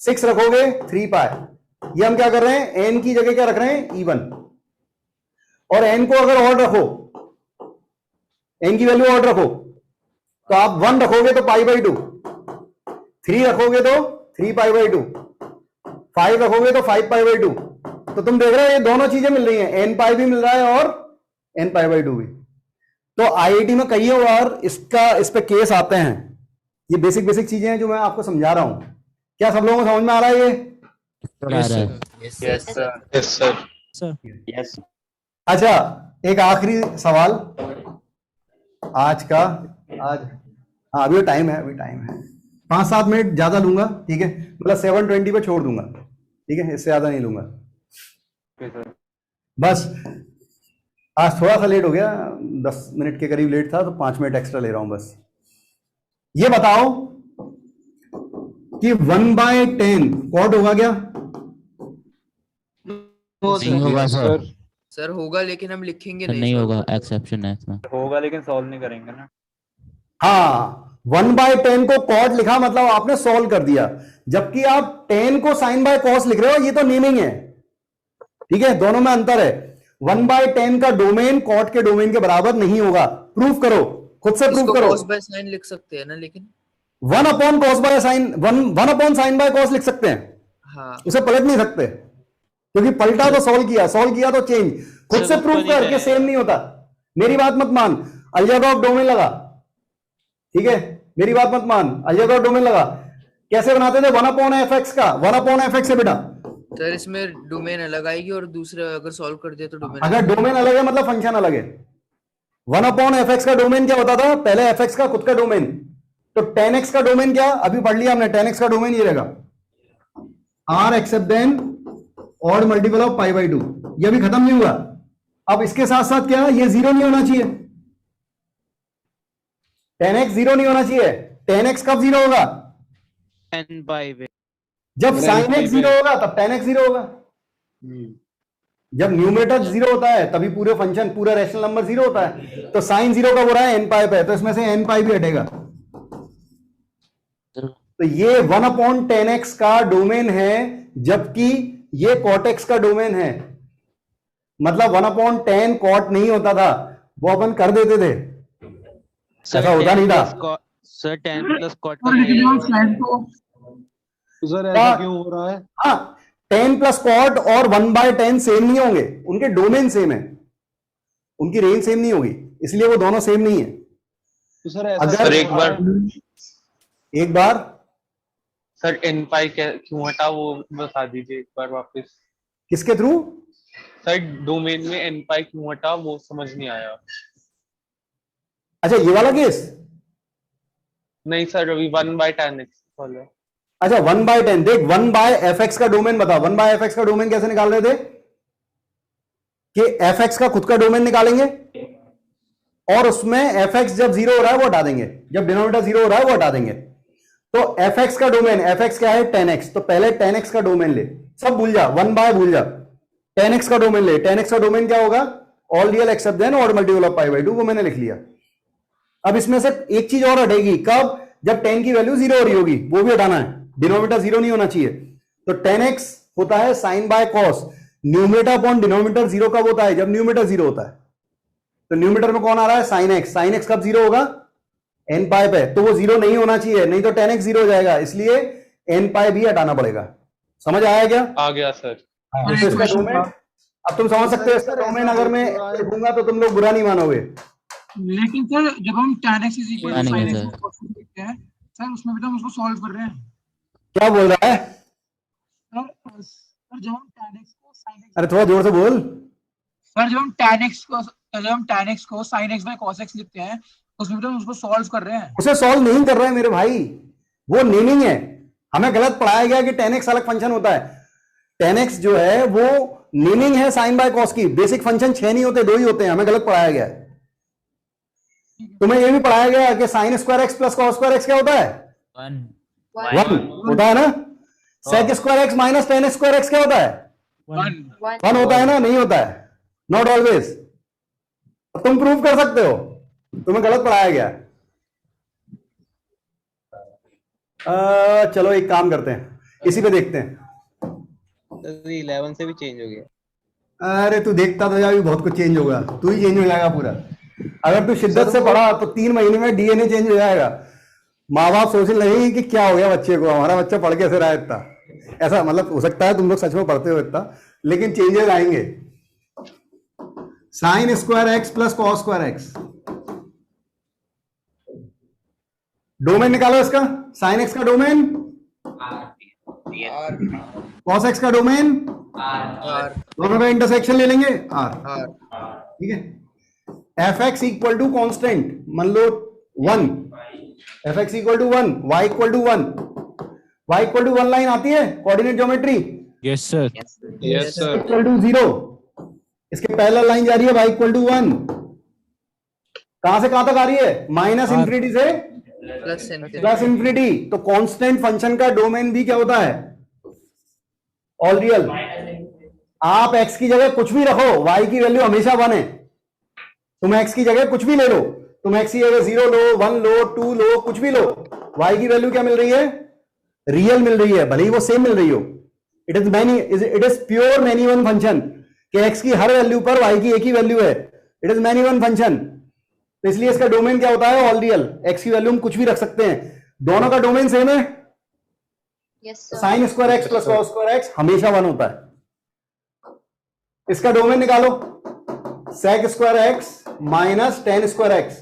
6 रखोगे 3 पाई। ये हम क्या कर रहे हैं? n की जगह क्या रख रहे हैं? इवन। और n को अगर ऑड रखो, n की वैल्यू ऑड रखो, तो आप 1 रखोगे तो पाई बाई 2, 3 रखोगे तो 3 पाई बाई 2, 5 रखोगे तो 5 पाई बाई 2। तो तुम देख रहे हो ये दोनों चीजें मिल रही हैं, n पाई भी मिल रहा है और n पाई बाई 2 भी। तो आईआईटी में कई बार इस पे केस आते हैं। ये बेसिक बेसिक चीजें हैं जो मैं आपको समझा रहा हूं। क्या सब लोगों को समझ में आ रहा है ये? Yes sir. अच्छा, एक आखिरी सवाल आज का, हाँ अभी टाइम है, 5-7 मिनट ज्यादा लूंगा, ठीक है? मतलब 7:20 पे छोड़ दूंगा, ठीक है? इससे ज्यादा नहीं लूंगा। बस आज थोड़ा सा लेट हो गया, 10 मिनट के करीब लेट था, तो 5 मिनट एक्स्ट्रा ले रहा हूं बस। ये बताओ कि 1/10 कॉट होगा क्या? नहीं होगा सर। सर होगा, लेकिन हम लिखेंगे नहीं होगा, एक्सेप्शन है इसमें। होगा लेकिन सॉल्व नहीं करेंगे ना। हाँ, 1/10 को कॉट लिखा मतलब आपने सॉल्व कर दिया, जबकि आप 10 को साइन बाय कॉस लिख रहे हो, ये तो नेमिंग है, ठीक है? दोनों में अंतर है। 1/10 का डोमेन कॉट के डोमेन के बराबर नहीं होगा। प्रूफ करो, खुद से प्रूफ करो। कॉस बाय साइन लिख सकते हैं ना, लेकिन 1 upon cos by sine, 1 upon sine by cos लिख सकते हैं। हाँ, उसे पलट नहीं सकते, क्योंकि पलटा तो सॉल्व किया तो चेंज। खुद से प्रूफ कर के सेम नहीं होता। मेरी बात मत मान, अलजेब्रा ऑफ डोमेन लगा, ठीक है? मेरी बात मत मान, अलजेब्रा ऑफ डोमेन लगा। कैसे बनाते थे? 1 अपॉन fx का, 1 अपॉन fx है बेटा। सर इसमें डोमेन अलग आएगी और दूसरे अगर सॉल्व कर दिया तो डोमेन, अगर डोमेन अलग है मतलब फंक्शन अलग है। 1 अपॉन fx का डोमेन क्या होता था? पहले fx का खुद का डोमेन, तो tan x का डोमेन क्या? अभी पढ़ लिया हमने, tan x का डोमेन ये रहेगा, r except then odd multiple of pi by 2। ये अभी खत्म नहीं हुआ। अब इसके साथ साथ क्या? ये 0 नहीं होना चाहिए, tan x 0 नहीं होना चाहिए। tan x कब 0 होगा? n बाई वे, जब sin x 0 होगा तब tan x 0 होगा। जब न्यूमरेटर 0 होता है तभी पूरे फंक्शन, पूरा रैशनल नंबर 0 होता है। तो sin 0 कब हो रहा है? n पाई पे, तो इसमें से n पाई भी हटेगा। तो ये 1 अपॉन tan x का डोमेन है, जबकि ये cot x का डोमेन है। मतलब 1 अपॉन tan cot नहीं होता था, वो अपन कर देते थे, ऐसा होता नहीं था। सर 10 प्लस कॉट सर ऐसा क्यों हो रहा है? हाँ, 10 प्लस कॉट और 1/10 सेम नहीं होंगे, उनके डोमेन सेम है, उनकी रेंज सेम नहीं होगी, इसलिए वो दोनों सेम नहीं है। तो सर ऐसा अगर एक बार सर n पाई क्यों हटा वो बता दीजिए एक बार वापस। किसके थ्रू? सर डोमेन में n पाई क्यों हटा वो समझ नहीं आया। अच्छा, ये वाला केस? नहीं सर, अभी 1/10 x। अच्छा, 1/10 देख, 1/fx का डोमेन बता। 1/fx का डोमेन कैसे निकाल रहे थे कि fx का खुद का डोमेन निकालेंगे और उसमें fx जब 0 हो रहा है वो हटा देंगे, जब डिनोमिनेटर 0 हो रहा है वो हटा देंगे। तो fx का डोमेन, fx क्या है 10x, तो पहले 10x का डोमेन ले, सब भूल जा, 1 बाय भूल जा, 10x का डोमेन ले। 10x का डोमेन क्या होगा, all real except then odd multiple of pi by 2, वो मैंने लिख लिया। अब इसमें से एक चीज और हटेगी, कब, जब 10 की वैल्यू 0 हो रही होगी, वो भी हटाना है, डिनोमिनेटर 0 नहीं होना चाहिए। तो 10x होता है sine by cos, numerator upon denominator 0 कब होता है, जब न्यूमरेटर 0 होता है। तो न्यूमरेटर में कौन आ रहा है, साइन एक्स, साइन एक्स कब 0 होगा, एन पाई पे, तो वो 0 नहीं होना चाहिए, नहीं तो 10x 0 हो जाएगा, इसलिए एन पाई भी हटाना पड़ेगा। समझ आया क्या? आ गया सर। तो इसका डोमेन अब तुम समझ सकते हो, इसका डोमेन अगर मैं लिखूंगा तो तुम लोग बुरा नहीं मानोगे। लेकिन सर जब हम tan x is equal to नहीं sin है x को cosine लिखते हैं सर, उसमें भी तो हम उसको सॉल्व कर रहे हैं। क्या बोल रहा है? सर जब हम tan x को sin x, अरे थोड़ा जोर से बोल। सर जब हम tan x को sin x by cos x लिखते हैं, उसमें भी तो हम उसको सॉल्व कर रहे हैं। उसे सॉल्व नहीं कर रहे हैं मेरे भाई, वो नेमिंग है, हमें गलत पढ़ाया गया कि 10x अलग फंक्शन होता है। 10x जो है वो नेमिंग है साइन बाय कॉस की, बेसिक फंक्शन 6 नहीं होते, 2 ही होते हैं, हमें गलत पढ़ाया गया है। तुम्हें ये भी पढ़ाया गया कि sine square x plus cos square x क्या होता है, 1 होता है ना। Sec square x minus tan square x क्या होता है, 1 होता है ना, नहीं होता है, नॉट ऑलवेज। तुम प्रूव कर सकते हो, तुम्हें गलत पढ़ाया गया। चलो एक काम करते हैं, इसी पे देखते हैं। 11 से भी चेंज हो गया। अरे तू देखता तो जा, भी बहुत कुछ चेंज होगा, तू ही चेंज हो जाएगा पूरा। अगर तू शिद्दत से पढ़ा तो 3 महीने में डीएनए चेंज हो जाएगा। माँ बाप सोचने लगेंगे कि क्या हो गया बच्चे को, हमारा बच्चा पढ़ कैसे रहा है इतना। ऐसा मतलब हो सकता है तुम लोग सच में पढ़ते हो इतना, लेकिन चेंजेस आएंगे। Sine square x plus cos square x, domain निकालो इसका। साइन एक्स का डोमेन कॉस एक्स का डोमेन दोनों का इंटरसेक्शन ले लेंगे आर, ठीक है। F x equal to constant मान लो 1, f x equal to 1, y equal to 1, y equal to 1 line आती है coordinate geometry, yes sir, yes sir, equal to 0, इसके पैरेलल लाइन जा रही है वाई इक्वल टू 1, कहां से कहां तक आ रही है, माइनस इंफिनिटी से प्लस इंफिनिटी। तो कांस्टेंट फंक्शन का डोमेन भी क्या होता है, ऑल रियल। आप x की जगह कुछ भी रखो, y की वैल्यू हमेशा 1 है। तुम x की जगह कुछ भी ले लो, तुम x की जगह 0 लो, 1 लो, 2 लो, कुछ भी लो, y की वैल्यू क्या मिल रही है, रियल मिल रही है, भले ही वो सेम मिल रही हो। It is pure many one function कि x की हर वैल्यू पर y की एक ही वैल्यू है। It is many one function, तो इसलिए इसका डोमेन क्या होता है, ऑल रियल। x की वैल्यू हम कुछ भी रख सकते हैं, दोनों का डोमेन सेम है। Sine square x plus cos square x हमेशा 1 होता है। इसका डोमेन निकालो, sec square x minus tan square x.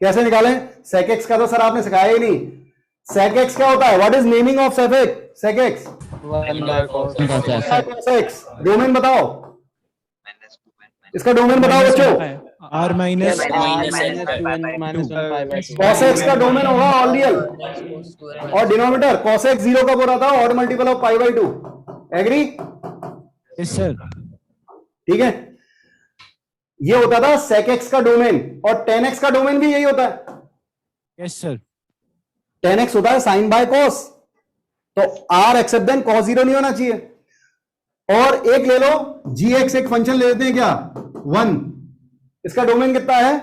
कैसे निकालें, सेक एक्स का तो सर आपने सिखाया ही नहीं। सेक एक्स क्या होता है, what is naming of sec x, domain बताओ, इसका डोमेन बताओ बच्चों। r माइनस cos x का डोमेन होगा ऑल रियल, और डिनोमिनेटर cos x 0 कब हो रहा था, odd multiple of pi by 2। Agree? Yes sir, ठीक है, ये होता था sec x का डोमेन, और tan x का डोमेन भी यही होता है। यस सर, tan x होता है साइन बाय cos, तो r एक्सेप्ट देन cos 0 नहीं होना चाहिए। और एक ले लो, gx एक फंक्शन ले लेते हैं क्या, 1, इसका डोमेन कितना है,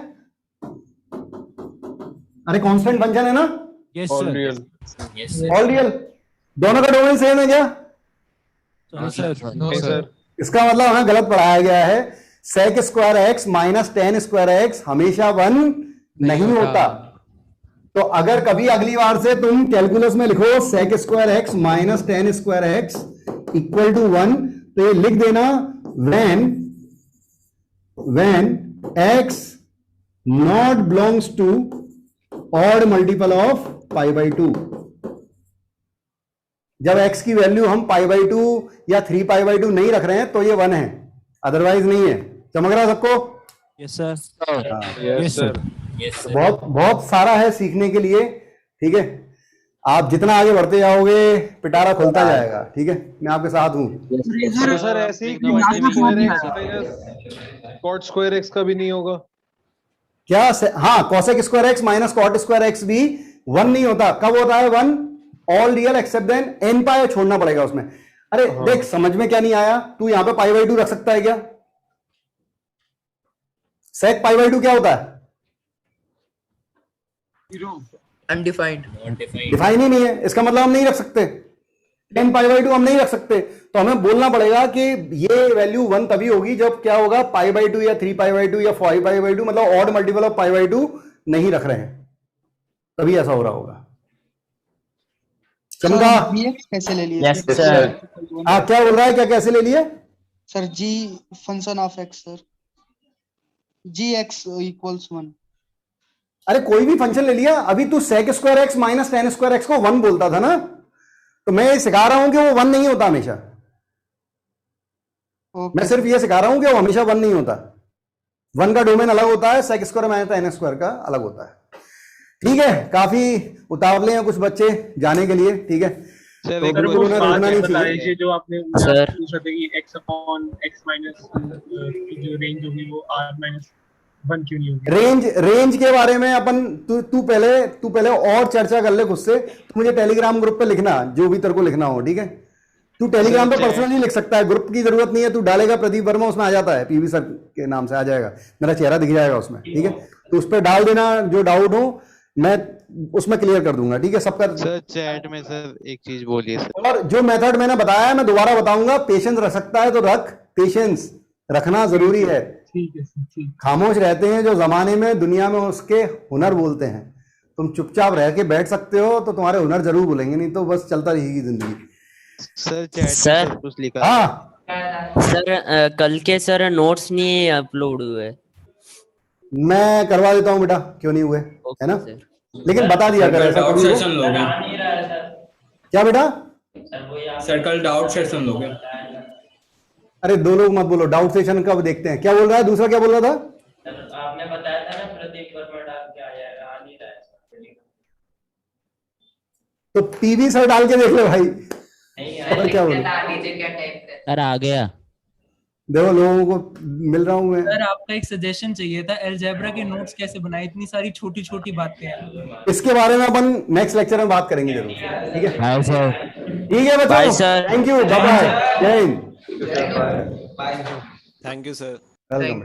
अरे कांस्टेंट फंक्शन है ना, yes all sir, real, all real, दोनों का डोमेन सेम है क्या, सर, इसका मतलब हमें गलत पढ़ाया गया है। Sec square x minus tan square x हमेशा 1 नहीं होता। तो अगर कभी अगली बार से तुम कैलकुलस में लिखो sec square x minus tan square x equal to 1, तो ये लिख देना when x not belongs to odd multiple of pi by 2। जब x की वैल्यू हम पाई बाई 2 या 3 पाई बाई 2 नहीं रख रहे हैं तो ये 1 है, अदरवाइज नहीं है। चमक रहा है सबको? यस सर, यस सर, बहुत बहुत सारा है सीखने के लिए, ठीक है। आप जितना आगे बढ़ते जाओगे पिटारा खुलता जाएगा, ठीक है, मैं आपके साथ हूं। तो सर ऐसे ही cot स्क्वायर एक्स का भी नहीं होगा क्या हाँ, cosec square x minus cot square x भी 1 नहीं होता। कब होता है 1? All real except then n pi छोड़ना पड़ेगा उसमें। अरे देख समझ में क्या नहीं आया, तू यहां पे पाई बाई 2 रख सकता है क्या? सेक पाई बाई 2 क्या होता है? अनडिफाइंड। डिफाइन ही नहीं है, इसका मतलब हम नहीं रख सकते। 10 पाई बाई 2 हम नहीं रख सकते, तो हमें बोलना पड़ेगा कि ये वैल्यू 1 तभी होगी जब क्या होगा, पाई बाई 2 या 3 पाई बाई 2 या 5 पाई बाई 2, मतलब odd multiple of pi by 2 नहीं रख रहे हैं, तभी ऐसा हो रहा होगा। चमका कैसे ले लिए? yes, क्या बोल रहा है, क्या कैसे ले लिए सर? जी फंक्शन ऑफ एक्स सर, जी एक्स इक्वल्स 1। अरे कोई भी फंक्शन ले लिया, अभी तू sec square x minus tan square x को 1 बोलता था ना, तो मैं ये सिखा रहा हूं कि वो 1 नहीं होता हमेशा। मैं सिर्फ ये सिखा रहा हूं कि वो हमेशा 1 नहीं होता। 1 का डोमेन अलग होता है, sec square minus tan square का अलग होता है। ठीक है, काफी उतावले हैं कुछ बच्चे जाने के लिए, ठीक है। सर तो एक बिल्कुल उन्हें रुकना नहीं बता चाहिए। दीजिए जो आपने सर। पूछा था कि x अपॉन x माइनस की जो रेंज होगी वो r माइनस 1 क्यों नहीं होगी? रेंज के बारे में अपन तू पहले और चर्चा कर ले खुद से। तू मुझे टेलीग्राम ग्रुप पे लिखना, जो भी तेरे को लिखना हो, ठीक है। तू टेलीग्राम पे पर्सनली लिख सकता है, ग्रुप की जरूरत नहीं है। तू डालेगा प्रदीप वर्मा, उसमें आ जाता है, पीवी सर के नाम से आ जाएगा, मेरा चेहरा दिख जाएगा उसमें, ठीक है। तो उस पर डाल देना जो डाउट हो, मैं उसमें क्लियर कर दूंगा, ठीक है। सबका सर चैट में सर एक चीज बोलिए सर। और जो मेथड मैंने बताया है मैं दोबारा बताऊंगा, पेशेंस रख सकता है तो रख, पेशेंस रखना जरूरी है। ठीक है सर, ठीक। खामोश रहते हैं जो जमाने में दुनिया में उसके हुनर बोलते हैं। तुम चुपचाप रह के बैठ सकते हो तो तुम्हारे हुनर जरूर बोलेंगे, नहीं तो बस चलता रहेगी जिंदगी। Sir chat sir. में कुछ लिखा। हाँ सर कल के सर नोट्स नहीं अपलोड हुए। मैं करवा देता हूँ बेटा, क्यों नहीं हुए, है ना। लेकिन बता दिया कर ऐसा डाउट कभी हो। सेशन लोगे क्या बेटा? सर कल डाउट सेशन लोगे? अरे दो लोग मत बोलो, डाउट सेशन कब देखते हैं। क्या बोल रहा है दूसरा, क्या बोल रहा था? आपने बताया था ना प्रदीप वर्मा डाल के आ जाएगा, आ नहीं रहा है। तो पीवी सर डाल के देख ले भाई। नहीं क्या बोल सर आ गया। देखो लोगों को मिल रहा हूँ मैं। सर आपका एक सजेशन चाहिए था, अलजेब्रा के नोट्स कैसे बनाए, इतनी सारी छोटी छोटी बातें हैं। इसके बारे में अपन नेक्स्ट लेक्चर में बात करेंगे जरूर, ठीक है। Hi sir. ठीक है बाय बच्चों, sir. Thank you, bye bye, जय हिंद। Thank you sir. वेलकम।